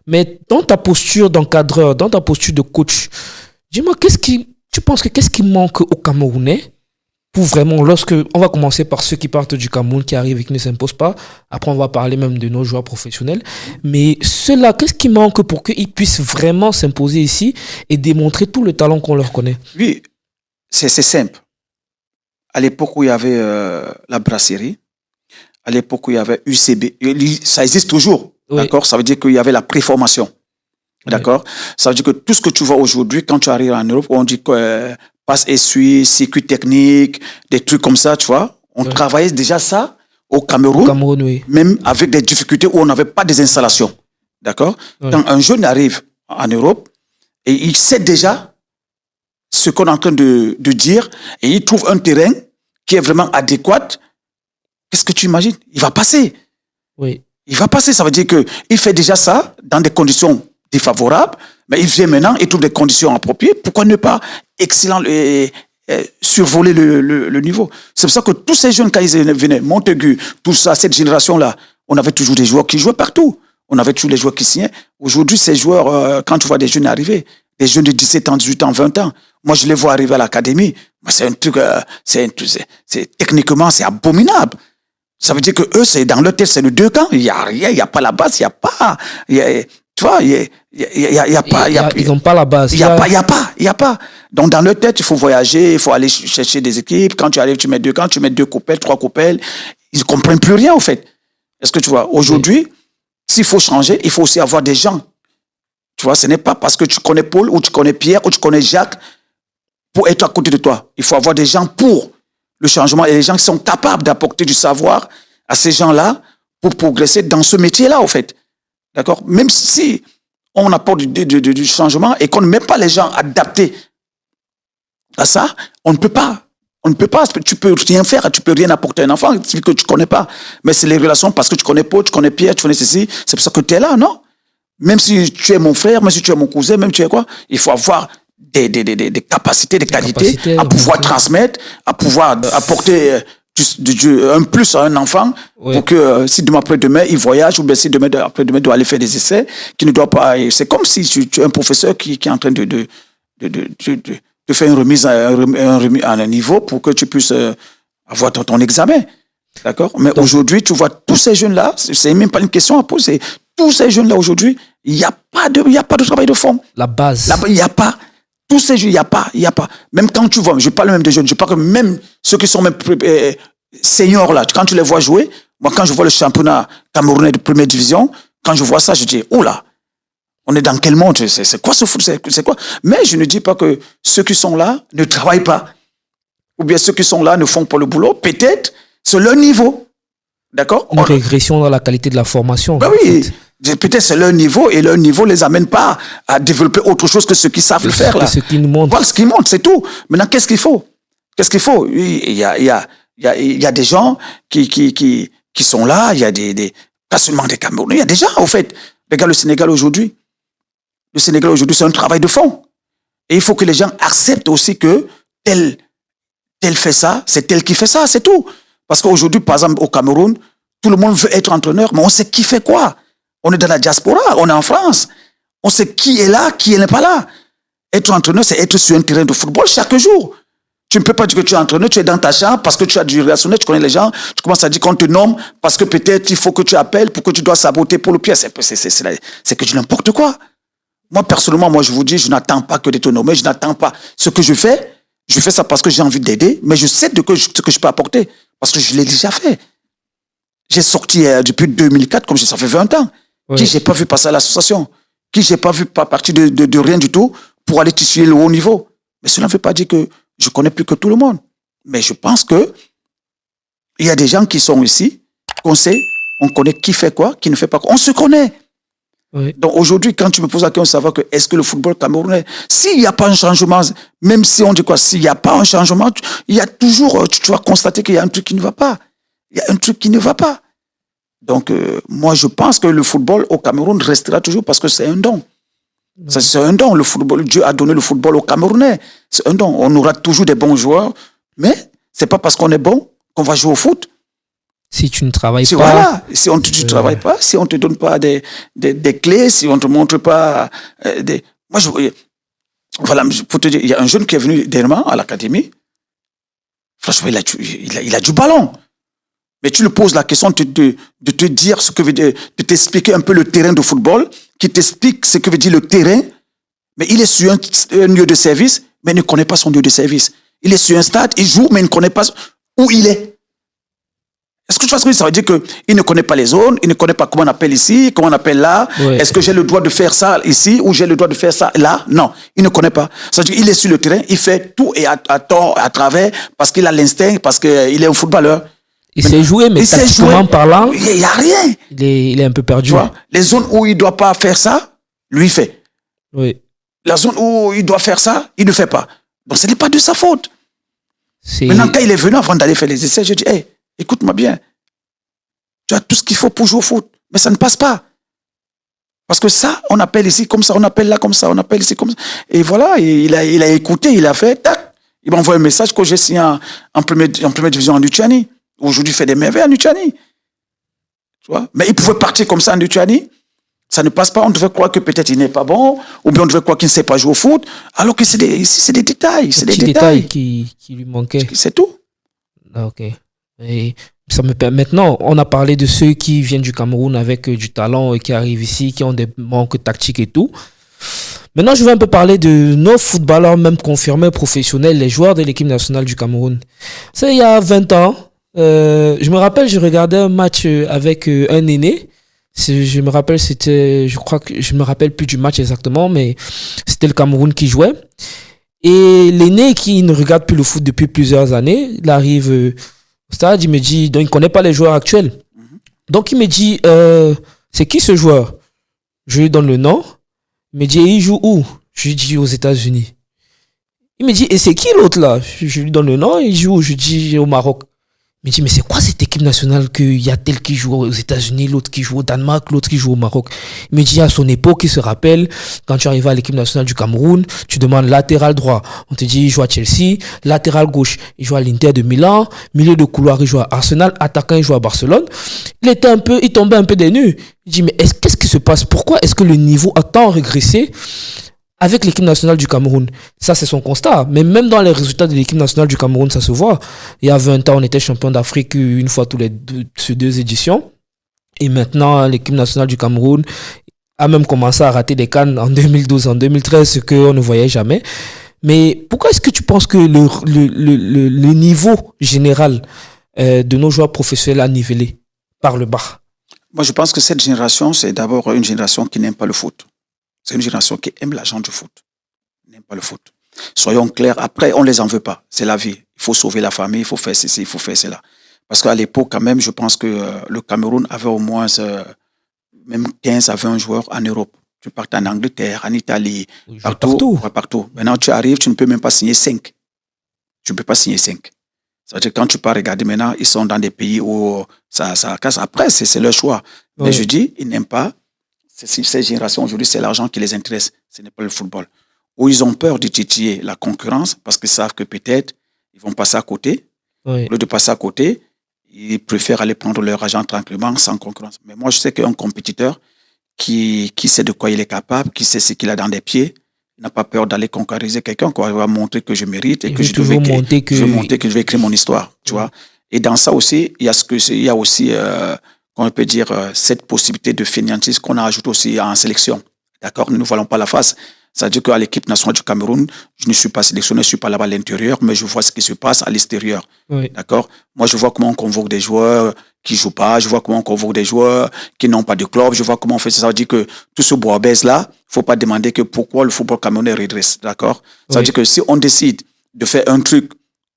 Mais dans ta posture d'encadreur, dans ta posture de coach, dis-moi, qu'est-ce qui manque aux Camerounais pour vraiment, on va commencer par ceux qui partent du Cameroun, qui arrivent et qui ne s'imposent pas. Après, on va parler même de nos joueurs professionnels. Mais ceux-là, qu'est-ce qui manque pour qu'ils puissent vraiment s'imposer ici et démontrer tout le talent qu'on leur connaît? Oui, c'est simple. À l'époque où il y avait la brasserie, à l'époque où il y avait UCB, ça existe toujours. Oui. D'accord? Ça veut dire qu'il y avait la préformation. Oui. D'accord? Ça veut dire que tout ce que tu vois aujourd'hui, quand tu arrives en Europe, on dit que passe essuie, circuit technique, des trucs comme ça, tu vois. On travaillait déjà ça au Cameroun, oui. Même avec des difficultés où on n'avait pas des installations. D'accord? Oui. Quand un jeune arrive en Europe et il sait déjà ce qu'on est en train de dire et il trouve un terrain qui est vraiment adéquat qu'est-ce que tu imagines? Il va passer. Oui. Il va passer, ça veut dire qu'il fait déjà ça dans des conditions défavorables, mais il vient maintenant, il trouve des conditions appropriées. Pourquoi ne pas excellent et survoler le niveau? C'est pour ça que tous ces jeunes, quand ils venaient, Montaigu, tout ça, cette génération-là, on avait toujours des joueurs qui jouaient partout. On avait toujours les joueurs qui signaient. Aujourd'hui, ces joueurs, quand tu vois des jeunes arriver, des jeunes de 17 ans, 18 ans, 20 ans, moi, je les vois arriver à l'académie. C'est un truc, techniquement, c'est abominable. Ça veut dire que eux, c'est dans leur tête, c'est le deux camps. Il y a rien, il y a pas la base, il y a pas, tu vois, il y a pas, ils n'ont pas la base. Il y a pas. Donc dans leur tête, il faut voyager, il faut aller chercher des équipes. Quand tu arrives, tu mets deux camps, tu mets 2 coupelles, 3 coupelles. Ils ne comprennent plus rien, au fait. Est-ce que tu vois? Aujourd'hui, s'il faut changer, il faut aussi avoir des gens. Tu vois, ce n'est pas parce que tu connais Paul, ou tu connais Pierre, ou tu connais Jacques, pour être à côté de toi. Il faut avoir des gens pour le changement et les gens qui sont capables d'apporter du savoir à ces gens-là pour progresser dans ce métier-là, au fait. D'accord? Même si on apporte du changement et qu'on ne met pas les gens adaptés à ça, on ne peut pas. On ne peut pas. Tu peux rien faire, tu peux rien apporter à un enfant que tu connais pas. Mais c'est les relations parce que tu connais Paul, tu connais Pierre, tu connais ceci. C'est pour ça que tu es là, non? Même si tu es mon frère, même si tu es mon cousin, même si tu es quoi, il faut avoir des capacités, des qualités à pouvoir transmettre, à pouvoir apporter un plus à un enfant pour que si demain après-demain il voyage ou bien si demain après-demain doit aller faire des essais, qui ne doit pas. C'est comme si tu es un professeur qui est en train de faire une remise à un niveau pour que tu puisses avoir ton examen. D'accord? Mais aujourd'hui, tu vois, tous ces jeunes-là, c'est même pas une question à poser. Tous ces jeunes-là aujourd'hui, il n'y a pas de travail de fond. La base. Il n'y a pas. Tous ces jeunes, il n'y a pas. Même quand tu vois, je parle même des jeunes, je parle que même ceux qui sont même seniors là, quand tu les vois jouer, moi quand je vois le championnat camerounais de première division, quand je vois ça, je dis, oh là, on est dans quel monde? C'est quoi ce foot? C'est quoi? Mais je ne dis pas que ceux qui sont là ne travaillent pas. Ou bien ceux qui sont là ne font pas le boulot. Peut-être, c'est leur niveau. D'accord? Une régression dans la qualité de la formation. Ben oui. Peut-être c'est leur niveau et leur niveau ne les amène pas à développer autre chose que ce qu'ils savent le faire là. Ce qu'ils nous montrent. Voilà ce qu'ils montrent, c'est tout. Maintenant, qu'est-ce qu'il faut? Qu'est-ce qu'il faut? Il y a des gens qui sont là, il y a pas seulement des Camerounais, il y a des gens, au fait. Regarde le Sénégal aujourd'hui. Le Sénégal aujourd'hui, c'est un travail de fond. Et il faut que les gens acceptent aussi que tel fait ça, c'est tel qui fait ça, c'est tout. Parce qu'aujourd'hui, par exemple, au Cameroun, tout le monde veut être entraîneur, mais on sait qui fait quoi. On est dans la diaspora, on est en France. On sait qui est là, qui n'est pas là. Être entraîneur, c'est être sur un terrain de football chaque jour. Tu ne peux pas dire que tu es entraîneur, tu es dans ta chambre parce que tu as du relationnel, tu connais les gens, tu commences à dire qu'on te nomme parce que peut-être il faut que tu appelles pour que tu dois saboter pour le pied. C'est que tu n'importe quoi. Moi, personnellement, je vous dis, je n'attends pas que d'être nommé, je n'attends pas. Ce que je fais ça parce que j'ai envie d'aider, mais je sais ce que je peux apporter parce que je l'ai déjà fait. J'ai sorti depuis 2004, comme ça fait 20 ans. Oui. Qui j'ai pas vu passer à l'association, qui j'ai pas vu partir de rien du tout pour aller tisser le haut niveau. Mais cela ne veut pas dire que je connais plus que tout le monde. Mais je pense que il y a des gens qui sont ici, qu'on sait, on connaît qui fait quoi, qui ne fait pas quoi. On se connaît. Oui. Donc aujourd'hui, quand tu me poses la question de savoir que est-ce que le football camerounais, s'il n'y a pas un changement, même si on dit quoi, s'il n'y a pas un changement, il y a toujours, tu vas constater qu'il y a un truc qui ne va pas. Il y a un truc qui ne va pas. Donc, moi, je pense que le football au Cameroun restera toujours parce que c'est un don. Ça, c'est un don. Le football, Dieu a donné le football aux Camerounais. C'est un don. On aura toujours des bons joueurs, mais c'est pas parce qu'on est bon qu'on va jouer au foot. Si tu ne travailles pas. Voilà. Si on ne travaille pas, si on ne te donne pas des clés, si on ne te montre pas voilà, pour te dire, il y a un jeune qui est venu dernièrement à l'académie. Franchement, il a du ballon. Mais tu lui poses la question de te dire ce que veut dire, de t'expliquer un peu le terrain de football, qui t'explique ce que veut dire le terrain, mais il est sur un lieu de service, mais il ne connaît pas son lieu de service. Il est sur un stade, il joue, mais il ne connaît pas où il est. Est-ce que tu vois ce que ça veut dire qu'il ne connaît pas les zones, il ne connaît pas comment on appelle ici, comment on appelle là, oui. Est-ce que j'ai le droit de faire ça ici, ou j'ai le droit de faire ça là? Non, il ne connaît pas. Ça veut dire qu'il est sur le terrain, il fait tout et à tort, à travers, parce qu'il a l'instinct, parce qu'il est un footballeur. Il sait jouer, mais tactiquement parlant, il n'y a rien. Il est un peu perdu. Tu vois, les zones où il ne doit pas faire ça, lui il fait. Oui. La zone où il doit faire ça, il ne fait pas. Donc ce n'est pas de sa faute. Maintenant, quand il est venu avant d'aller faire les essais, je dis, hey, écoute-moi bien, Tu as tout ce qu'il faut pour jouer au foot. Mais ça ne passe pas. Parce que ça, on appelle ici comme ça, on appelle là comme ça, on appelle ici comme ça. Et voilà, il a écouté, il a fait, tac. Il m'a envoyé un message que j'ai signé en première division en Lituanie. Aujourd'hui, il fait des merveilles en Lituanie. Tu vois? Mais il pouvait partir comme ça en Lituanie. Ça ne passe pas. On devait croire que peut-être il n'est pas bon, ou bien on devait croire qu'il ne sait pas jouer au foot. Alors que ici, c'est des détails. C'est des détails qui lui manquaient. C'est tout. Ah, ok. Et ça me permet. Maintenant, on a parlé de ceux qui viennent du Cameroun avec du talent et qui arrivent ici, qui ont des manques tactiques et tout. Maintenant, je vais un peu parler de nos footballeurs, même confirmés, professionnels, les joueurs de l'équipe nationale du Cameroun. C'est il y a 20 ans. Je me rappelle, je regardais un match avec un aîné. Je me rappelle, je me rappelle plus du match exactement, mais c'était le Cameroun qui jouait. Et l'aîné qui ne regarde plus le foot depuis plusieurs années, il arrive au stade, il me dit, donc il ne connaît pas les joueurs actuels. Donc il me dit, c'est qui ce joueur? Je lui donne le nom. Il me dit, il joue où? Je lui dis, aux États-Unis. Il me dit, et c'est qui l'autre là? Je lui donne le nom, il joue où? Je dis, au Maroc. Il me dit, mais c'est quoi cette équipe nationale qu'il y a tel qui joue aux États-Unis, l'autre qui joue au Danemark, l'autre qui joue au Maroc? Il me dit, à son époque, il se rappelle, quand tu arrives à l'équipe nationale du Cameroun, tu demandes latéral droit. On te dit, il joue à Chelsea. Latéral gauche, il joue à l'Inter de Milan. Milieu de couloir, il joue à Arsenal. Attaquant, il joue à Barcelone. Il tombait un peu des nues. Il dit, mais qu'est-ce qui se passe? Pourquoi est-ce que le niveau a tant régressé avec l'équipe nationale du Cameroun? Ça, c'est son constat. Mais même dans les résultats de l'équipe nationale du Cameroun, ça se voit. Il y a 20 ans, on était champion d'Afrique une fois tous les deux éditions. Et maintenant, l'équipe nationale du Cameroun a même commencé à rater des CAN en 2012, en 2013, ce qu'on ne voyait jamais. Mais pourquoi est-ce que tu penses que le niveau général de nos joueurs professionnels a nivelé par le bas? Moi, je pense que cette génération, c'est d'abord une génération qui n'aime pas le foot. C'est une génération qui aime l'argent du foot. N'aime pas le foot. Soyons clairs, après, on ne les en veut pas. C'est la vie. Il faut sauver la famille, il faut faire ceci, il faut faire cela. Parce qu'à l'époque, quand même, je pense que le Cameroun avait au moins même 15 à 20 joueurs en Europe. Tu partais en Angleterre, en Italie, partout. Maintenant, tu arrives, tu ne peux même pas signer 5. Tu ne peux pas signer 5. C'est-à-dire que quand tu pars regarder maintenant, ils sont dans des pays où ça casse. Après, c'est leur choix. Oui. Mais je dis, ils n'aiment pas. Ces générations, aujourd'hui, c'est l'argent qui les intéresse. Ce n'est pas le football. Où ils ont peur de titiller la concurrence parce qu'ils savent que peut-être ils vont passer à côté. Oui. Au lieu de passer à côté, ils préfèrent aller prendre leur argent tranquillement, sans concurrence. Mais moi, je sais qu'un compétiteur qui sait de quoi il est capable, qui sait ce qu'il a dans les pieds, n'a pas peur d'aller concurrencer quelqu'un, il va montrer que je mérite et que je vais montrer que je vais écrire mon histoire. Tu vois. Et dans ça aussi, il y a aussi on peut dire, cette possibilité de fainéantise qu'on a ajoutée aussi en sélection. D'accord? Nous ne voilons pas la face. C'est-à-dire qu'à l'équipe nationale du Cameroun, je ne suis pas sélectionné, je ne suis pas là-bas à l'intérieur, mais je vois ce qui se passe à l'extérieur. Oui. D'accord? Moi, je vois comment on convoque des joueurs qui ne jouent pas, je vois comment on convoque des joueurs qui n'ont pas de club, je vois comment on fait ça. Ça veut dire que tout ce bois-baisse-là, il ne faut pas demander que pourquoi le football camerounais redresse. D'accord? Ça veut dire que si on décide de faire un truc,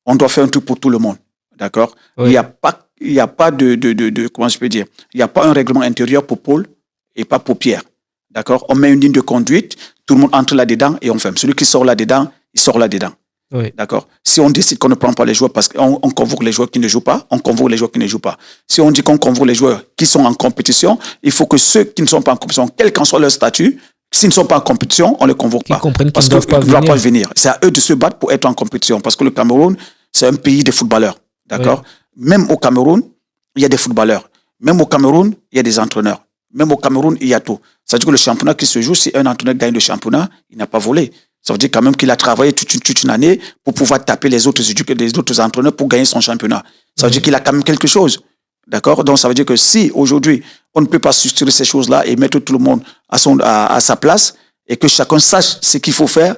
on doit faire un truc pour tout le monde. D'accord? Oui. Il n'y a pas de comment je peux dire, il n'y a pas un règlement intérieur pour Paul et pas pour Pierre. D'accord? On met une ligne de conduite, tout le monde entre là-dedans et on ferme. Celui qui sort là-dedans, il sort là-dedans. Oui. D'accord? Si on décide qu'on ne prend pas les joueurs parce qu'on convoque les joueurs qui ne jouent pas, on convoque les joueurs qui ne jouent pas. Si on dit qu'on convoque les joueurs qui sont en compétition, il faut que ceux qui ne sont pas en compétition, quel qu'en soit leur statut, s'ils ne sont pas en compétition, on ne les convoque pas. Parce qu'ils ne doivent pas venir. C'est à eux de se battre pour être en compétition. Parce que le Cameroun, c'est un pays de footballeurs. D'accord? Oui. Même au Cameroun, il y a des footballeurs. Même au Cameroun, il y a des entraîneurs. Même au Cameroun, il y a tout. Ça veut dire que le championnat qui se joue, si un entraîneur gagne le championnat, il n'a pas volé. Ça veut dire quand même qu'il a travaillé toute une année pour pouvoir taper les autres entraîneurs pour gagner son championnat. Ça veut dire qu'il a quand même quelque chose. D'accord? Donc ça veut dire que si aujourd'hui, on ne peut pas structurer ces choses-là et mettre tout le monde à sa place et que chacun sache ce qu'il faut faire,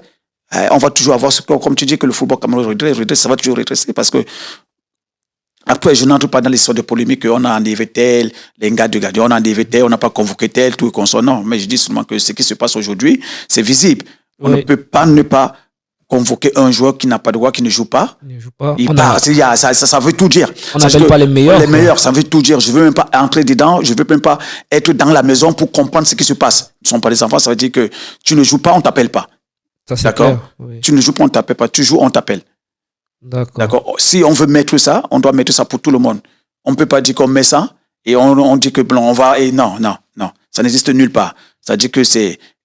on va toujours avoir, comme tu dis, que le football camerounais redresse, ça va toujours redresser parce que après, je n'entre pas dans l'histoire de polémique, on a enlevé tel, les gars de gardien, on a enlevé tel, on n'a pas convoqué tel, tout et qu'on soit. Non, mais je dis seulement que ce qui se passe aujourd'hui, c'est visible. On ne peut pas ne pas convoquer un joueur qui n'a pas de droit, qui ne joue pas. Il part. Ça veut tout dire. On n'appelle pas les meilleurs. Les meilleurs, ça veut tout dire. Je ne veux même pas entrer dedans, je ne veux même pas être dans la maison pour comprendre ce qui se passe. Ce ne sont pas des enfants, ça veut dire que tu ne joues pas, on ne t'appelle pas. Ça, c'est d'accord? Clair, oui. Tu ne joues pas, on ne t'appelle pas. Tu joues, on t'appelle. D'accord. Si on veut mettre ça, on doit mettre ça pour tout le monde. On ne peut pas dire qu'on met ça Et on dit que bon, on va... Et non. Ça n'existe nulle part. Ça dit que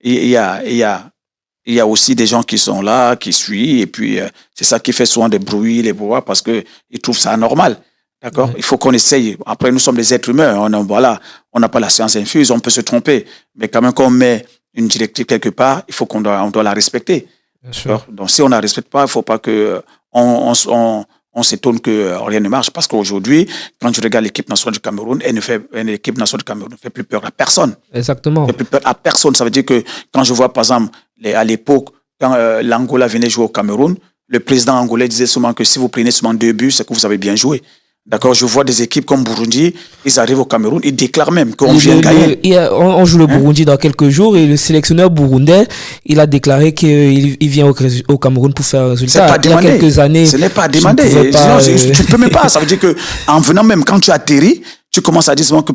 il y a aussi des gens qui sont là, qui suivent, et puis c'est ça qui fait souvent des bruits, les brouhahs, parce que ils trouvent ça anormal. D'accord? Il faut qu'on essaye. Après, nous sommes des êtres humains. On n'a pas la science infuse, on peut se tromper. Mais quand même, quand on met une directive quelque part, il faut on doit la respecter. Bien sûr. Donc, si on ne la respecte pas, il ne faut pas que on s'étonne que rien ne marche. Parce qu'aujourd'hui, quand je regarde l'équipe nationale du Cameroun, l'équipe nationale du Cameroun ne fait plus peur à personne. Exactement. Elle ne fait plus peur à personne. Ça veut dire que quand je vois, par exemple, à l'époque, quand l'Angola venait jouer au Cameroun, le président angolais disait souvent que si vous prenez seulement 2 buts, c'est que vous avez bien joué. D'accord, je vois des équipes comme Burundi, ils arrivent au Cameroun, ils déclarent même qu'on vient gagner. On joue le Burundi dans quelques jours et le sélectionneur burundais, il a déclaré qu'il vient au Cameroun pour faire un résultat. C'est pas demandé. Il y a quelques années. Ce n'est pas demandé. Tu ne peux même pas. Ça veut dire que en venant même, quand tu atterris, tu commences à dire souvent que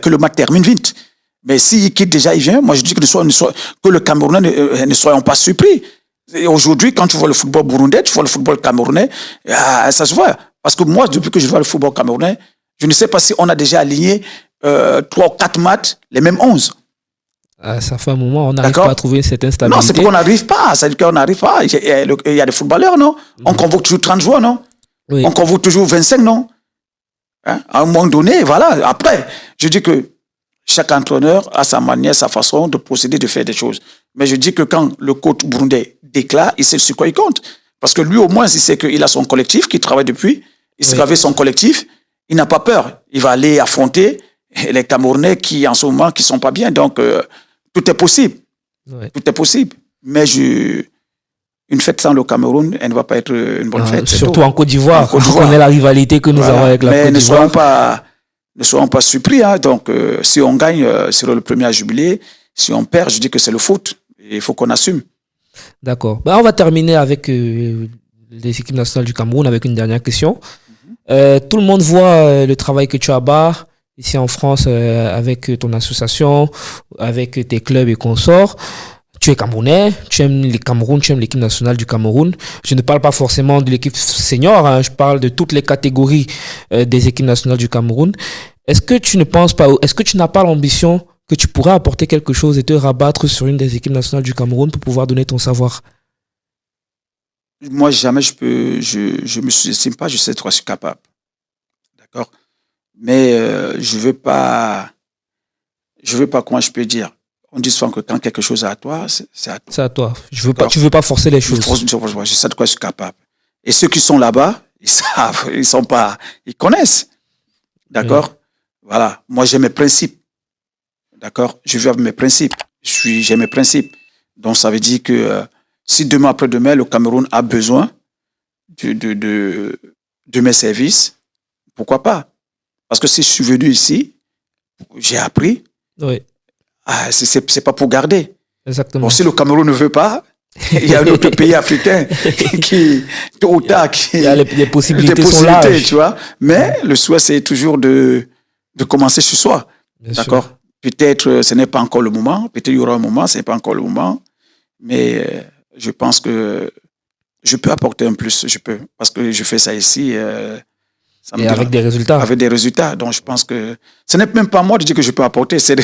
le match termine vite. Mais s'il quitte déjà, il vient. Moi, je dis que que le Camerounais ne soyons pas surpris. Et aujourd'hui, quand tu vois le football burundais, tu vois le football camerounais, ça se voit. Parce que moi, depuis que je vois le football camerounais, je ne sais pas si on a déjà aligné 3 ou 4 matchs, les mêmes 11. Ça fait un moment, on n'arrive pas à trouver une certaine stabilité. Non, c'est qu'on n'arrive pas. C'est qu'on n'arrive pas. Il y a des footballeurs, non? On convoque toujours 30 joueurs, non? Oui. On convoque toujours 25, non? À un moment donné, voilà. Après, je dis que chaque entraîneur a sa manière, sa façon de procéder, de faire des choses. Mais je dis que quand le coach burundais déclare, il sait sur quoi il compte. Parce que lui, au moins, il sait qu'il a son collectif qui travaille depuis. Il sait qu'avec son collectif, il n'a pas peur. Il va aller affronter les Camerounais qui, en ce moment, qui ne sont pas bien. Donc, tout est possible. Ouais. Tout est possible. Mais une fête sans le Cameroun, elle ne va pas être une bonne fête. Surtout en Côte d'Ivoire. On connaît la rivalité que nous avons avec la Côte d'Ivoire. Mais ne soyons pas surpris. Hein. Donc, si on gagne, c'est le premier à jubiler. Si on perd, je dis que c'est le foot. Il faut qu'on assume. D'accord. On va terminer avec les équipes nationales du Cameroun avec une dernière question. Tout le monde voit le travail que tu as bas ici en France avec ton association, avec tes clubs et consorts. Tu es Camerounais, tu aimes les Cameroun, tu aimes l'équipe nationale du Cameroun. Je ne parle pas forcément de l'équipe senior, hein, je parle de toutes les catégories des équipes nationales du Cameroun. Est-ce que tu ne penses pas, est-ce que tu n'as pas l'ambition que tu pourrais apporter quelque chose et te rabattre sur une des équipes nationales du Cameroun pour pouvoir donner ton savoir? Moi, jamais je me sous-estime pas, je sais que je suis capable. D'accord? Mais je veux pas, comment je peux dire. On dit souvent que quand quelque chose est à toi, c'est à toi. C'est à toi. Tu veux pas forcer les choses. Je sais de quoi je suis capable. Et ceux qui sont là-bas, ils savent, ils connaissent. D'accord? Oui. Voilà. Moi, j'ai mes principes. D'accord? Je vis avec mes principes. J'ai mes principes. Donc, ça veut dire que si demain après-demain, le Cameroun a besoin de mes services, pourquoi pas? Parce que si je suis venu ici, j'ai appris. Oui. C'est pas pour garder. Exactement. Bon, si le Cameroun ne veut pas, il y a un autre pays africain qui, tôt ou tard, il y a les possibilités sont larges. Tu vois. Mais le souhait, c'est toujours de commencer chez soi. Bien d'accord? Sûr. Peut-être ce n'est pas encore le moment. Peut-être il y aura un moment, ce n'est pas encore le moment. Mais je pense que je peux apporter un plus. Je peux. Parce que je fais ça ici. Et avec des résultats. Avec des résultats. Donc, je pense que ce n'est même pas moi de dire que je peux apporter. Ça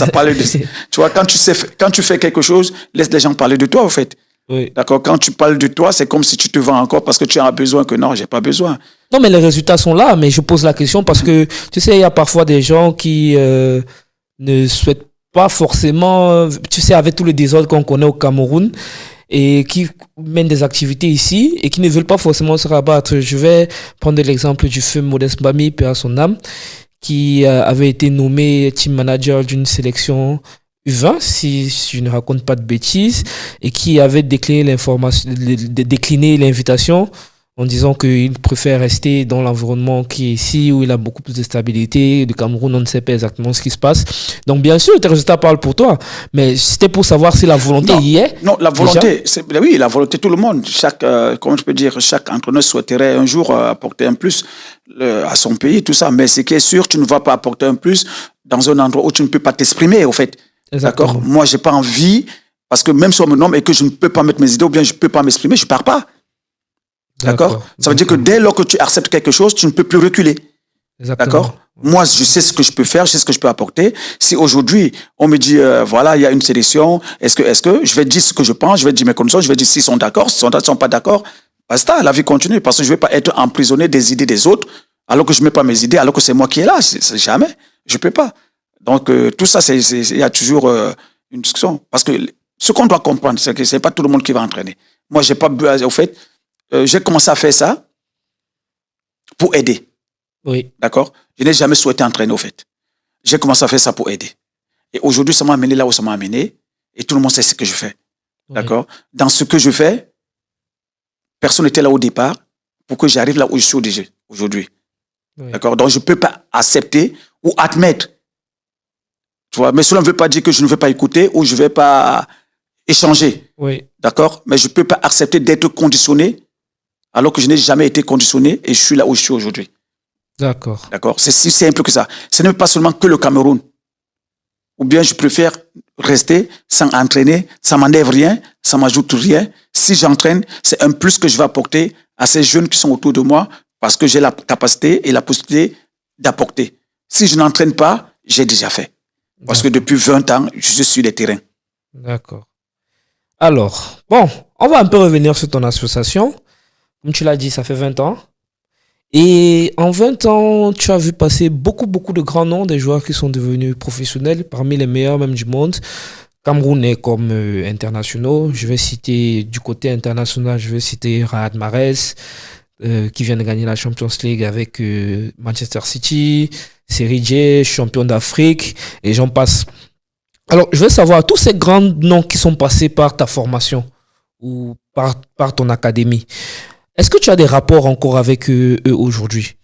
parle de... Tu vois, quand tu fais quelque chose, laisse les gens parler de toi, en fait. Oui. D'accord? Quand tu parles de toi, c'est comme si tu te vends encore parce que tu as besoin que non, j'ai pas besoin. Non, mais les résultats sont là. Mais je pose la question parce que, tu sais, il y a parfois des gens qui ne souhaitent pas forcément, tu sais, avec tout le désordre qu'on connaît au Cameroun, et qui mènent des activités ici et qui ne veulent pas forcément se rabattre. Je vais prendre l'exemple du feu Modeste Mbami, paix à son âme, qui avait été nommé team manager d'une sélection U20, si je ne raconte pas de bêtises, et qui avait décliné l'invitation en disant qu'il préfère rester dans l'environnement qui est ici, où il a beaucoup plus de stabilité. Le Cameroun, on ne sait pas exactement ce qui se passe. Donc, bien sûr, tes résultats parlent pour toi. Mais c'était pour savoir si la volonté y est. Non, la volonté, oui, la volonté, tout le monde. Comment je peux dire, chaque entraîneur souhaiterait un jour apporter un plus à son pays, tout ça. Mais ce qui est sûr, tu ne vas pas apporter un plus dans un endroit où tu ne peux pas t'exprimer, au fait. Exactement. D'accord? Moi, j'ai pas envie, parce que même si on me nomme et que je ne peux pas mettre mes idées, ou bien je ne peux pas m'exprimer, je ne pars pas. D'accord? Ça veut dire que dès lors que tu acceptes quelque chose, tu ne peux plus reculer. D'accord? Moi, je sais ce que je peux faire, je sais ce que je peux apporter. Si aujourd'hui, on me dit, voilà, il y a une sélection, est-ce que, je vais dire ce que je pense, je vais dire mes conditions, je vais dire s'ils sont d'accord, s'ils sont pas d'accord, basta, la vie continue, parce que je vais pas être emprisonné des idées des autres, alors que je mets pas mes idées, alors que c'est moi qui est là, c'est jamais, je peux pas. Donc, tout ça, il y a toujours une discussion. Parce que ce qu'on doit comprendre, c'est que c'est pas tout le monde qui va entraîner. Moi, j'ai pas, au fait, j'ai commencé à faire ça pour aider. Oui. D'accord? Je n'ai jamais souhaité entraîner, au fait. J'ai commencé à faire ça pour aider. Et aujourd'hui, ça m'a amené là où ça m'a amené. Et tout le monde sait ce que je fais. Oui. D'accord? Dans ce que je fais, personne n'était là au départ pour que j'arrive là où je suis aujourd'hui. Oui. D'accord? Donc, je ne peux pas accepter ou admettre. Tu vois? Mais cela ne veut pas dire que je ne veux pas écouter ou je ne vais pas échanger. Oui. D'accord? Mais je ne peux pas accepter d'être conditionné alors que je n'ai jamais été conditionné et je suis là où je suis aujourd'hui. D'accord. D'accord? C'est si simple que ça. Ce n'est pas seulement que le Cameroun. Ou bien je préfère rester sans entraîner, ça m'enlève rien, ça m'ajoute rien. Si j'entraîne, c'est un plus que je vais apporter à ces jeunes qui sont autour de moi parce que j'ai la capacité et la possibilité d'apporter. Si je n'entraîne pas, j'ai déjà fait. Parce que depuis 20 ans, je suis sur les terrains. D'accord. Alors, bon, on va un peu revenir sur ton association. Comme tu l'as dit, ça fait 20 ans. Et en 20 ans, tu as vu passer beaucoup de grands noms, des joueurs qui sont devenus professionnels, parmi les meilleurs même du monde, camerounais comme internationaux. Je vais citer du côté international, je vais citer Riyad Mahrez, qui vient de gagner la Champions League avec Manchester City, Serie J, champion d'Afrique, et j'en passe. Alors, je veux savoir, tous ces grands noms qui sont passés par ta formation ou par ton académie, est-ce que tu as des rapports encore avec eux aujourd'hui?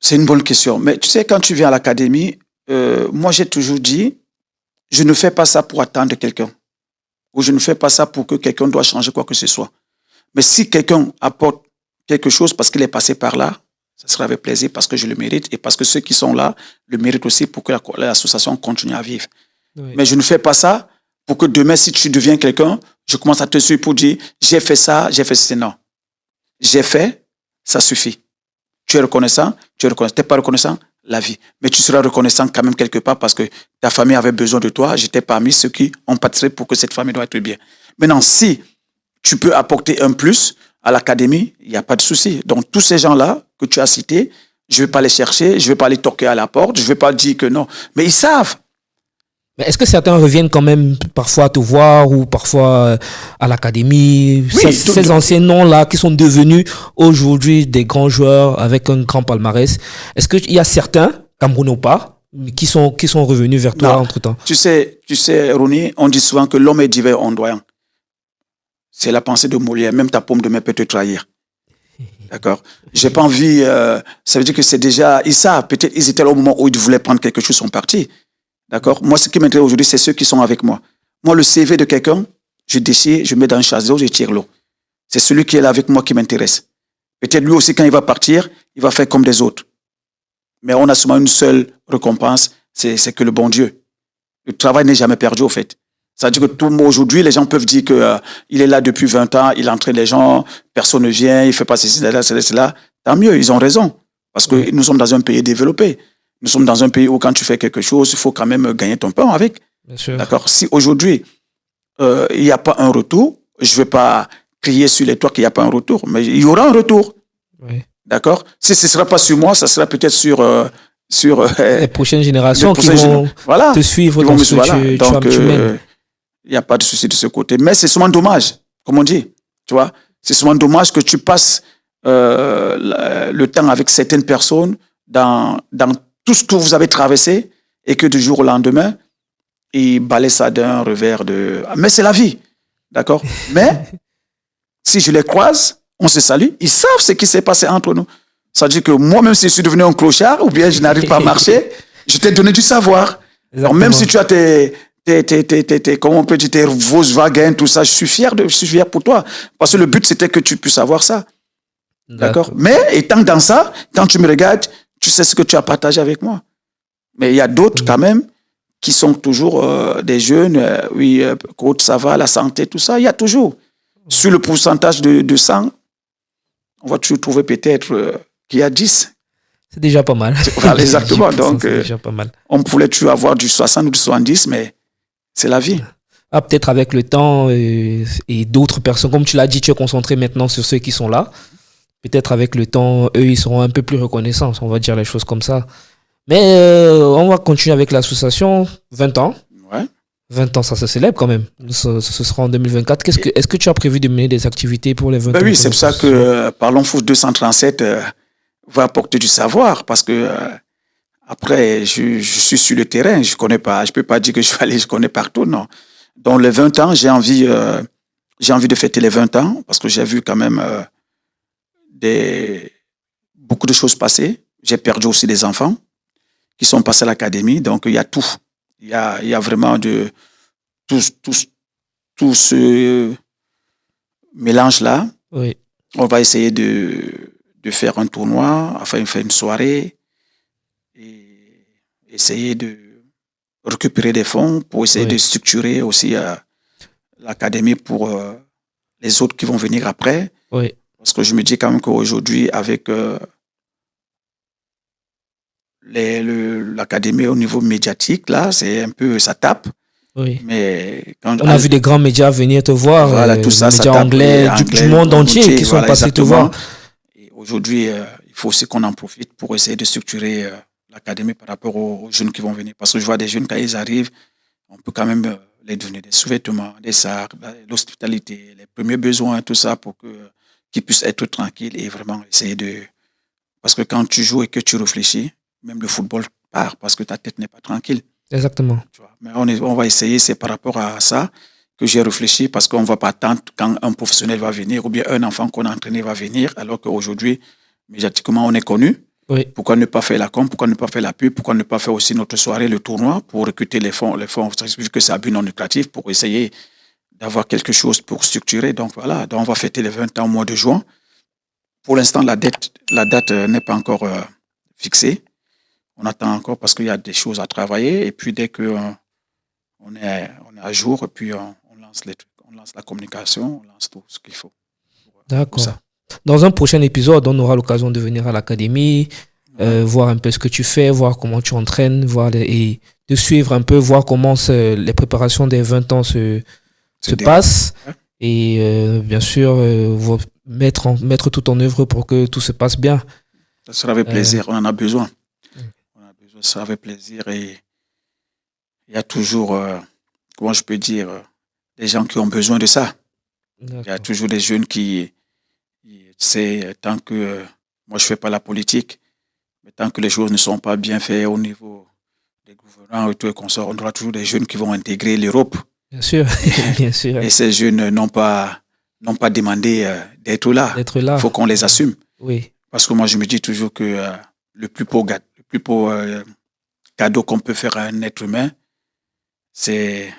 C'est une bonne question. Mais tu sais, quand tu viens à l'académie, moi j'ai toujours dit, je ne fais pas ça pour attendre quelqu'un. Ou je ne fais pas ça pour que quelqu'un doit changer quoi que ce soit. Mais si quelqu'un apporte quelque chose parce qu'il est passé par là, ça sera avec plaisir parce que je le mérite et parce que ceux qui sont là le méritent aussi pour que l'association continue à vivre. Oui. Mais je ne fais pas ça pour que demain, si tu deviens quelqu'un, je commence à te suivre pour dire, j'ai fait ça, j'ai fait ça. Non. J'ai fait, ça suffit. Tu es reconnaissant, tu n'es pas reconnaissant, la vie. Mais tu seras reconnaissant quand même quelque part parce que ta famille avait besoin de toi. J'étais parmi ceux qui ont participé pour que cette famille doit être bien. Maintenant, si tu peux apporter un plus à l'académie, il n'y a pas de souci. Donc, tous ces gens-là que tu as cités, je ne vais pas les chercher, je ne vais pas les toquer à la porte, je ne vais pas dire que non. Mais ils savent. Mais est-ce que certains reviennent quand même parfois te voir ou parfois à l'académie, oui, ces anciens noms-là qui sont devenus aujourd'hui des grands joueurs avec un grand palmarès? Est-ce qu'il y a certains, Cameroun ou pas, qui sont revenus vers toi entre-temps? Tu sais, Rouni, on dit souvent que l'homme est divers ondoyant. C'est la pensée de Molière. Même ta paume de main peut te trahir. D'accord? J'ai pas envie... ça veut dire que c'est déjà... Ils savent, peut-être ils étaient là au moment où ils voulaient prendre quelque chose, ils sont partis. D'accord? Moi, ce qui m'intéresse aujourd'hui, c'est ceux qui sont avec moi. Moi, le CV de quelqu'un, je déchire, je mets dans un chasse d'eau, je tire l'eau. C'est celui qui est là avec moi qui m'intéresse. Peut-être lui aussi, quand il va partir, il va faire comme les autres. Mais on a seulement une seule récompense, c'est que le bon Dieu. Le travail n'est jamais perdu, au fait. Ça veut dire que tout aujourd'hui, les gens peuvent dire qu'il est là depuis 20 ans, il entraîne les gens, personne ne vient, il ne fait pas ceci, cela. Tant mieux, ils ont raison. Parce que nous sommes dans un pays développé. Nous sommes dans un pays où quand tu fais quelque chose, il faut quand même gagner ton pain avec. Bien sûr. D'accord? Si aujourd'hui, il n'y a pas un retour, je ne vais pas crier sur les toits qu'il n'y a pas un retour, mais il y aura un retour. Oui. D'accord? Si ce ne sera pas sur moi, ça sera peut-être sur les prochaines générations qui vont te suivre dans ce que tu mènes. Il n'y a pas de souci de ce côté. Mais c'est souvent dommage, comme on dit. Tu vois? C'est souvent dommage que tu passes le temps avec certaines personnes dans tout ce que vous avez traversé et que du jour au lendemain, ils balayent ça d'un revers de... Mais c'est la vie, d'accord? Mais si je les croise, on se salue, ils savent ce qui s'est passé entre nous. Ça veut dire que moi, même si je suis devenu un clochard ou bien je n'arrive pas à marcher, je t'ai donné du savoir. Alors, même si tu as comment on peut dire, tes Volkswagen, tout ça, je suis fier pour toi. Parce que le but, c'était que tu puisses avoir ça. D'accord? Mais étant dans ça, quand tu me regardes, tu sais ce que tu as partagé avec moi. Mais il y a d'autres quand même qui sont toujours des jeunes, côte, ça va, la santé, tout ça. Il y a toujours. Sur le pourcentage de 100, on va toujours trouver peut-être qu'il y a 10. C'est déjà pas mal. Voilà, exactement. Donc, c'est déjà pas mal. On pouvait toujours avoir du 60 ou du 70, mais c'est la vie. Ah, peut-être avec le temps et d'autres personnes, comme tu l'as dit, tu es concentré maintenant sur ceux qui sont là. Peut-être avec le temps, eux, ils seront un peu plus reconnaissants, on va dire les choses comme ça. Mais on va continuer avec l'association. 20 ans. Ouais. 20 ans, ça se célèbre quand même. Ce sera en 2024. Est-ce que tu as prévu de mener des activités pour les 20 ans? Oui, c'est pour ça que Parlons Foot 237 va apporter du savoir, parce que après, je suis sur le terrain, je connais pas, je peux pas dire que je connais partout, non. Dans les 20 ans, j'ai envie de fêter les 20 ans, parce que j'ai vu quand même beaucoup de choses passer. J'ai perdu aussi des enfants qui sont passés à l'académie, donc il y a tout. Il y a vraiment tout ce mélange-là. Oui. On va essayer de faire un tournoi, enfin faire une soirée et essayer de récupérer des fonds pour essayer de structurer aussi l'académie pour les autres qui vont venir après. Oui. Parce que je me dis quand même qu'aujourd'hui, avec l'académie au niveau médiatique, là, c'est un peu, ça tape. Oui. Mais on a vu des grands médias venir te voir, voilà, tout ça, les médias anglais, du monde entier qui sont passés te voir. Et aujourd'hui, il faut aussi qu'on en profite pour essayer de structurer l'académie par rapport aux jeunes qui vont venir. Parce que je vois des jeunes, quand ils arrivent, on peut quand même les donner des sous-vêtements, des sacs, l'hospitalité, les premiers besoins, tout ça, pour qu'ils puissent être tranquilles et vraiment essayer de... Parce que quand tu joues et que tu réfléchis, même le football part parce que ta tête n'est pas tranquille. Exactement. Tu vois. Mais on va essayer, c'est par rapport à ça que j'ai réfléchi, parce qu'on ne va pas attendre quand un professionnel va venir ou bien un enfant qu'on a entraîné va venir, alors qu'aujourd'hui, médiatiquement, on est connu. Oui. Pourquoi ne pas faire la com, pourquoi ne pas faire la pub, pourquoi ne pas faire aussi notre soirée, le tournoi, pour recruter les fonds, vu que c'est à but non lucratif, pour essayer d'avoir quelque chose pour structurer. Donc voilà, donc on va fêter les 20 ans au mois de juin. Pour l'instant, la date n'est pas encore fixée. On attend encore parce qu'il y a des choses à travailler. Et puis dès qu'on est à jour, et puis on lance les trucs, on lance la communication, on lance tout ce qu'il faut. D'accord. Dans un prochain épisode, on aura l'occasion de venir à l'académie, voir un peu ce que tu fais, voir comment tu entraînes, et de suivre un peu, voir comment les préparations des 20 ans se passent. Ouais. Et bien sûr, mettre tout en œuvre pour que tout se passe bien. Ça sera avec plaisir, on en a besoin. Ça sera avec plaisir, et il y a toujours, comment je peux dire, des gens qui ont besoin de ça. D'accord. Il y a toujours des jeunes qui c'est tant que, moi je ne fais pas la politique, mais tant que les choses ne sont pas bien faites au niveau des gouvernants et tout et consorts, on aura toujours des jeunes qui vont intégrer l'Europe. Bien sûr, bien sûr. Et ces jeunes n'ont pas demandé d'être là. Il faut qu'on les assume. Oui. Parce que moi je me dis toujours que le plus beau cadeau qu'on peut faire à un être humain, c'est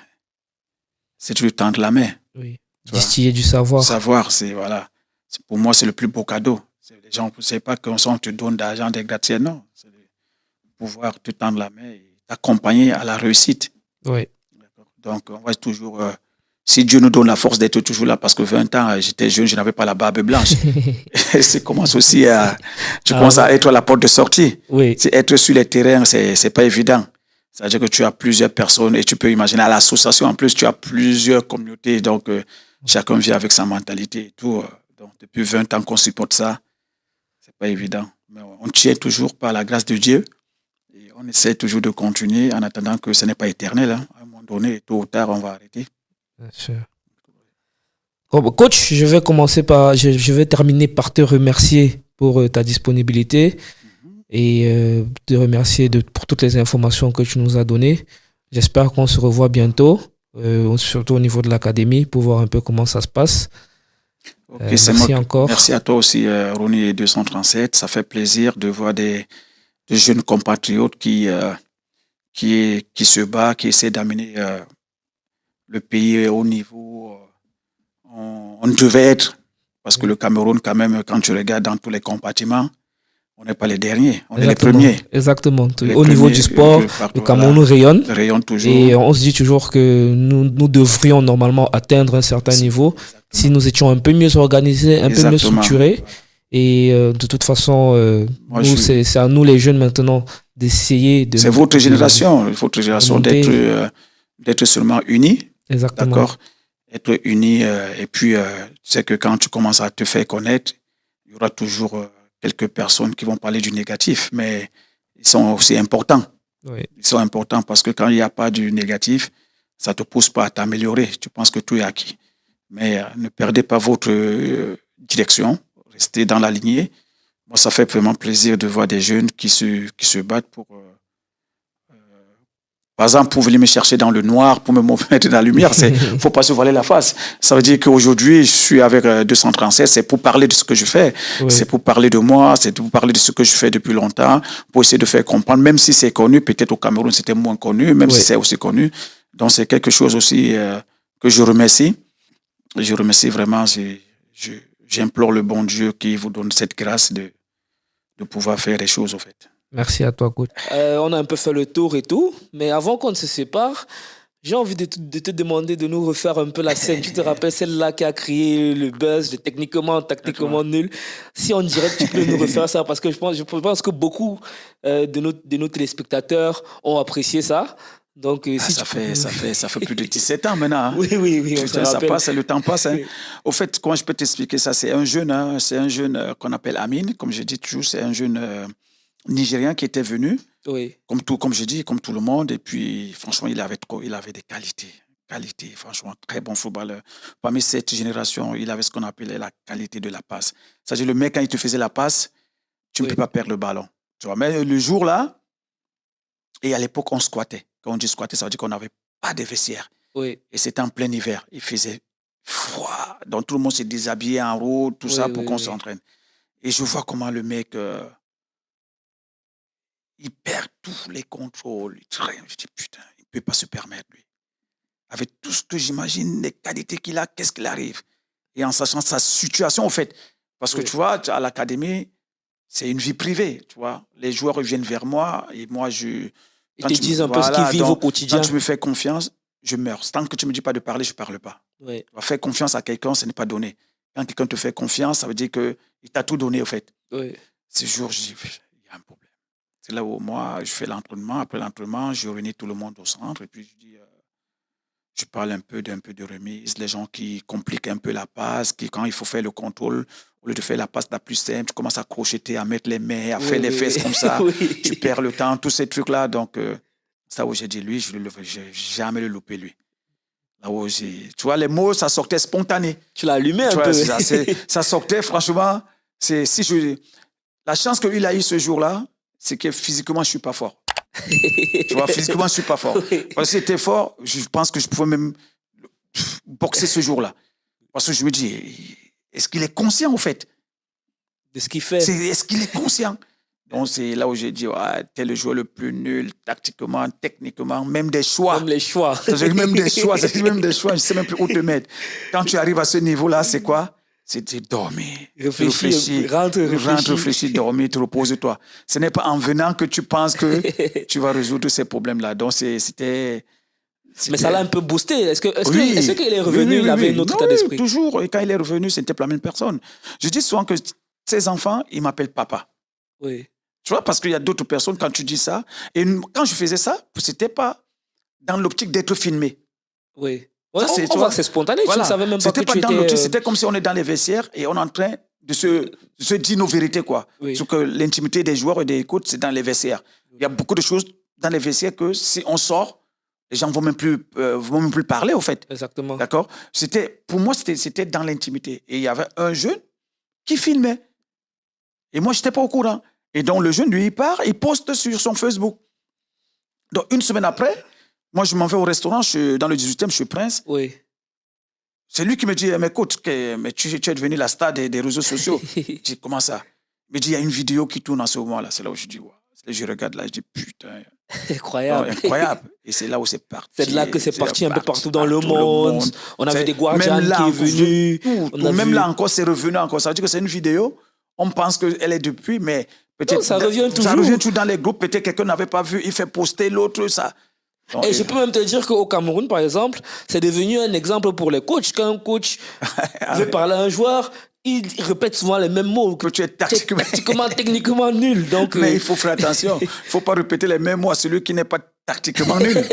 de lui tendre la main. Oui. Distiller du savoir. Savoir, voilà. Pour moi, c'est le plus beau cadeau. Les gens ne savent pas qu'on te donne d'argent, des gratte-ciel, non. C'est de pouvoir te tendre la main et t'accompagner à la réussite. Oui. Donc, on va toujours... si Dieu nous donne la force d'être toujours là, parce que 20 ans, j'étais jeune, je n'avais pas la barbe blanche. Tu commences aussi à être à la porte de sortie. Oui. Être sur les terrains, c'est pas évident. C'est-à-dire que tu as plusieurs personnes et tu peux imaginer à l'association, en plus, tu as plusieurs communautés. Donc, chacun vit avec sa mentalité et tout. Donc, depuis 20 ans qu'on supporte ça, c'est pas évident. Mais on tient toujours par la grâce de Dieu et on essaie toujours de continuer en attendant que ce n'est pas éternel. Hein. À un moment donné, tôt ou tard, on va arrêter. Bien sûr. Coach, je vais terminer par te remercier pour ta disponibilité et te remercier pour toutes les informations que tu nous as données. J'espère qu'on se revoit bientôt, surtout au niveau de l'académie, pour voir un peu comment ça se passe. Okay, merci encore. Merci à toi aussi, Ronnie 237. Ça fait plaisir de voir des jeunes compatriotes qui se battent, qui essaient d'amener le pays au niveau où on devait être. Parce que le Cameroun, quand même, quand tu regardes dans tous les compartiments, on n'est pas les derniers, on est les premiers. Exactement. Au niveau du sport, le Cameroun rayonne toujours. Et on se dit toujours que nous devrions normalement atteindre un certain niveau si nous étions un peu mieux organisés, un peu mieux structurés. Et de toute façon, c'est à nous les jeunes maintenant d'essayer de... C'est votre génération d'être seulement unis. Exactement. D'accord. Être unis. Et puis, tu sais que quand tu commences à te faire connaître, il y aura toujours quelques personnes qui vont parler du négatif, mais ils sont aussi importants. Oui. Ils sont importants parce que quand il n'y a pas du négatif, ça ne te pousse pas à t'améliorer. Tu penses que tout est acquis. Mais ne perdez pas votre direction. Restez dans la lignée. Moi, ça fait vraiment plaisir de voir des jeunes qui se battent pour... par exemple, pour venir me chercher dans le noir, pour me mettre dans la lumière, il ne faut pas se voiler la face. Ça veut dire qu'aujourd'hui, je suis avec 237, c'est pour parler de ce que je fais. Oui. C'est pour parler de moi, c'est pour parler de ce que je fais depuis longtemps, pour essayer de faire comprendre, même si c'est connu, peut-être au Cameroun, c'était moins connu, même si c'est aussi connu. Donc, c'est quelque chose aussi que je remercie. Je remercie vraiment, j'implore le bon Dieu qui vous donne cette grâce de pouvoir faire les choses, en fait. Merci à toi, coach. On a un peu fait le tour et tout, mais avant qu'on ne se sépare, j'ai envie de te demander de nous refaire un peu la scène. Tu te rappelles celle-là qui a créé le buzz, le techniquement, tactiquement nul. Si on dirait que tu peux nous refaire ça, parce que je pense que beaucoup de nos téléspectateurs ont apprécié ça. Donc, ça fait plus de 17 ans maintenant. Hein. Oui. Ça passe, le temps passe. Hein. Au fait, comment je peux t'expliquer ça? C'est un jeune qu'on appelle Amine, comme je dis toujours, c'est un jeune Nigérien qui était venu, comme je dis, comme tout le monde. Et puis, franchement, il avait des qualités. Franchement, très bon footballeur. Parmi cette génération, il avait ce qu'on appelait la qualité de la passe. C'est-à-dire, le mec, quand il te faisait la passe, tu ne peux pas perdre le ballon. Tu vois? Mais le jour-là, et à l'époque, on squattait. Quand on dit squatter, ça veut dire qu'on n'avait pas de vestiaire. Oui. Et c'était en plein hiver. Il faisait froid. Donc, tout le monde s'est déshabillé en route, tout ça, pour qu'on s'entraîne. Et je vois comment le mec... il perd tous les contrôles. Je dis, putain, il ne peut pas se permettre, lui. Avec tout ce que j'imagine, les qualités qu'il a, qu'est-ce qu'il arrive? Et en sachant sa situation, en fait. Parce que, tu vois, à l'académie, c'est une vie privée, tu vois. Les joueurs viennent vers moi et moi, ils te disent un peu ce qu'ils vivent au quotidien. Quand tu me fais confiance, je meurs. Tant que tu ne me dis pas de parler, je ne parle pas. Oui. Faire confiance à quelqu'un, ce n'est pas donné. Quand quelqu'un te fait confiance, ça veut dire qu'il t'a tout donné, en fait. Oui. Ce jour, je dis, il y a un problème. C'est là où moi, je fais l'entraînement. Après l'entraînement, je réunis tout le monde au centre et puis je dis, je parle un peu de remise. Les gens qui compliquent un peu la passe, quand il faut faire le contrôle, au lieu de faire la passe la plus simple, tu commences à crocheter, à mettre les mains, à faire les fesses comme ça. Tu perds le temps, tous ces trucs-là. Donc, ça où j'ai dit, lui, je ne vais jamais le louper, lui. Là où tu vois, les mots, ça sortait spontané. Tu l'as allumé un peu. Ça sortait, franchement. La chance qu'il a eu ce jour-là, c'est que physiquement, je ne suis pas fort. Tu vois, physiquement, je ne suis pas fort. Parce que c'était fort, je pense que je pouvais même boxer ce jour-là. Parce que je me dis, est-ce qu'il est conscient, en fait, de ce qu'il fait? Est-ce qu'il est conscient? Donc, c'est là où j'ai dit, t'es le joueur le plus nul, tactiquement, techniquement, même des choix. Même les choix. Même des choix, je ne sais même plus où te mettre. Quand tu arrives à ce niveau-là, c'est quoi? C'est dormir. Réfléchir. Rentre, réfléchir, dormir, te repose-toi. Ce n'est pas en venant que tu penses que tu vas résoudre ces problèmes-là. Donc, c'était... Mais ça l'a un peu boosté. Est-ce qu'il est revenu, il avait un autre état d'esprit? Toujours. Et quand il est revenu, ce n'était pas la même personne. Je dis souvent que ses enfants, ils m'appellent papa. Oui. Tu vois, parce qu'il y a d'autres personnes, quand tu dis ça, et quand je faisais ça, ce n'était pas dans l'optique d'être filmé. Oui. Ouais, on voit que c'est spontané, voilà. Tu ne savais même pas que tu étais... C'était comme si on est dans les vestiaires et on est en train de se dire nos vérités, quoi. Oui. Sur que l'intimité des joueurs et des coachs, c'est dans les vestiaires. Il y a beaucoup de choses dans les vestiaires que si on sort, les gens ne vont même plus parler, au fait. Exactement. D'accord? Pour moi, c'était dans l'intimité. Et il y avait un jeune qui filmait. Et moi, je n'étais pas au courant. Et donc, le jeune, lui, il part, il poste sur son Facebook. Donc, une semaine après, moi, je m'en vais au restaurant, dans le 18e, chez Prince. Oui. C'est lui qui me dit, mais écoute, mais tu es devenu la star des réseaux sociaux. Je dis, comment ça? Il me dit, il y a une vidéo qui tourne en ce moment-là. C'est là où je dis, wow. Je regarde là, je dis, putain. Incroyable. Non, incroyable. Et c'est là où c'est parti. C'est de là que c'est parti un peu partout dans le monde. On a vu des Guardians qui est venu. Même là encore, c'est revenu encore. Ça veut dire que c'est une vidéo. On pense qu'elle est depuis, mais peut-être... ça revient toujours. Ça revient toujours dans les groupes. Peut-être quelqu'un n'avait pas vu. Il fait poster l'autre, ça. Donc, et je peux même te dire qu'au Cameroun, par exemple, c'est devenu un exemple pour les coachs. Quand un coach veut parler à un joueur, il répète souvent les mêmes mots. Que tu es tactiquement, techniquement nul. Donc, mais il faut faire attention. Il ne faut pas répéter les mêmes mots à celui qui n'est pas tactiquement nul.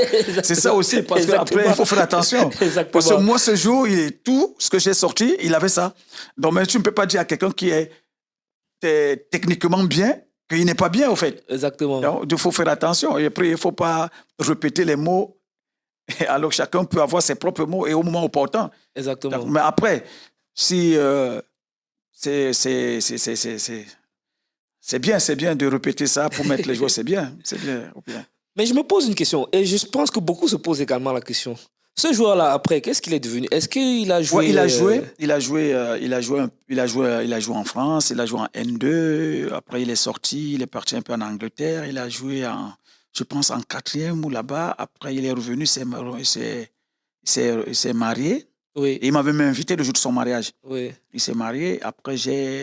C'est ça aussi, parce qu'après, il faut faire attention. Parce que moi, ce jour, tout ce que j'ai sorti, il avait ça. Donc, mais tu ne peux pas dire à quelqu'un qui est techniquement bien qu'il n'est pas bien, au fait. Exactement. Donc, il faut faire attention. Et après, il ne faut pas répéter les mots alors que chacun peut avoir ses propres mots et au moment opportun. Exactement. Donc, mais après, si c'est bien de répéter ça pour mettre les joueurs, c'est bien. Mais je me pose une question, et je pense que beaucoup se posent également la question. Ce joueur-là, après, qu'est-ce qu'il est devenu? Est-ce qu'il a joué? Ouais, il a joué en France, il a joué en N2. Après, il est sorti, il est parti un peu en Angleterre. Il a joué je pense, en 4e ou là-bas. Après, il est revenu, il s'est marié. Oui. Et il m'avait même invité le jour de son mariage. Oui. Il s'est marié. Après,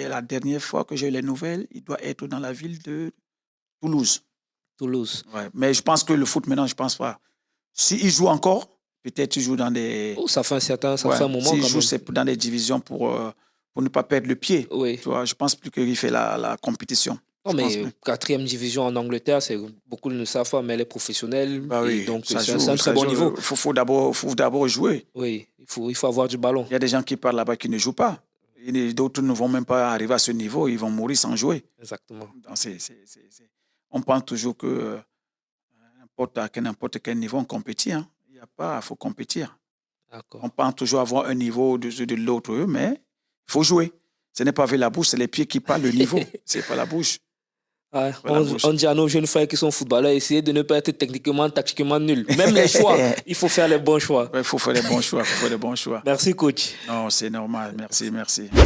la dernière fois que j'ai eu les nouvelles, il doit être dans la ville de Toulouse. Ouais. Mais je pense que le foot, maintenant, je pense pas. S'il joue encore, peut-être il joue dans des... Oh, ça fait un moment. S'il joue, c'est dans des divisions pour ne pas perdre le pied. Oui. Tu vois, je pense plus qu'il fait la compétition. Non, mais 4e division en Angleterre, beaucoup ne le savent pas, mais elle est professionnelle. Bah oui, donc, c'est un très bon niveau. Il faut d'abord jouer. Oui, il faut avoir du ballon. Il y a des gens qui partent là-bas qui ne jouent pas. D'autres ne vont même pas arriver à ce niveau. Ils vont mourir sans jouer. Exactement. Donc, on pense toujours que n'importe quel niveau, on compétit. Hein. Il faut compétir. D'accord. On pense toujours avoir un niveau au-dessus de l'autre, mais il faut jouer. Ce n'est pas avec la bouche, c'est les pieds qui parlent le niveau. C'est pas la bouche. Ouais, on dit à nos jeunes frères qui sont footballeurs, essayez de ne pas être techniquement, tactiquement nuls. Même les choix, il faut faire les bons choix. Il faut faire les bons choix. Merci, coach. Non, c'est normal. Merci.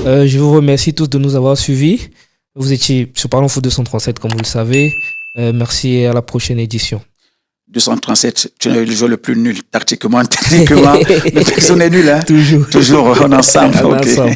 Je vous remercie tous de nous avoir suivis. Vous étiez sur Parlons Foot 237, comme vous le savez. Merci et à la prochaine édition. 237, tu es le joueur le plus nul, tactiquement, techniquement. Mais personne n'est nul, hein? Toujours. On est ensemble. Okay.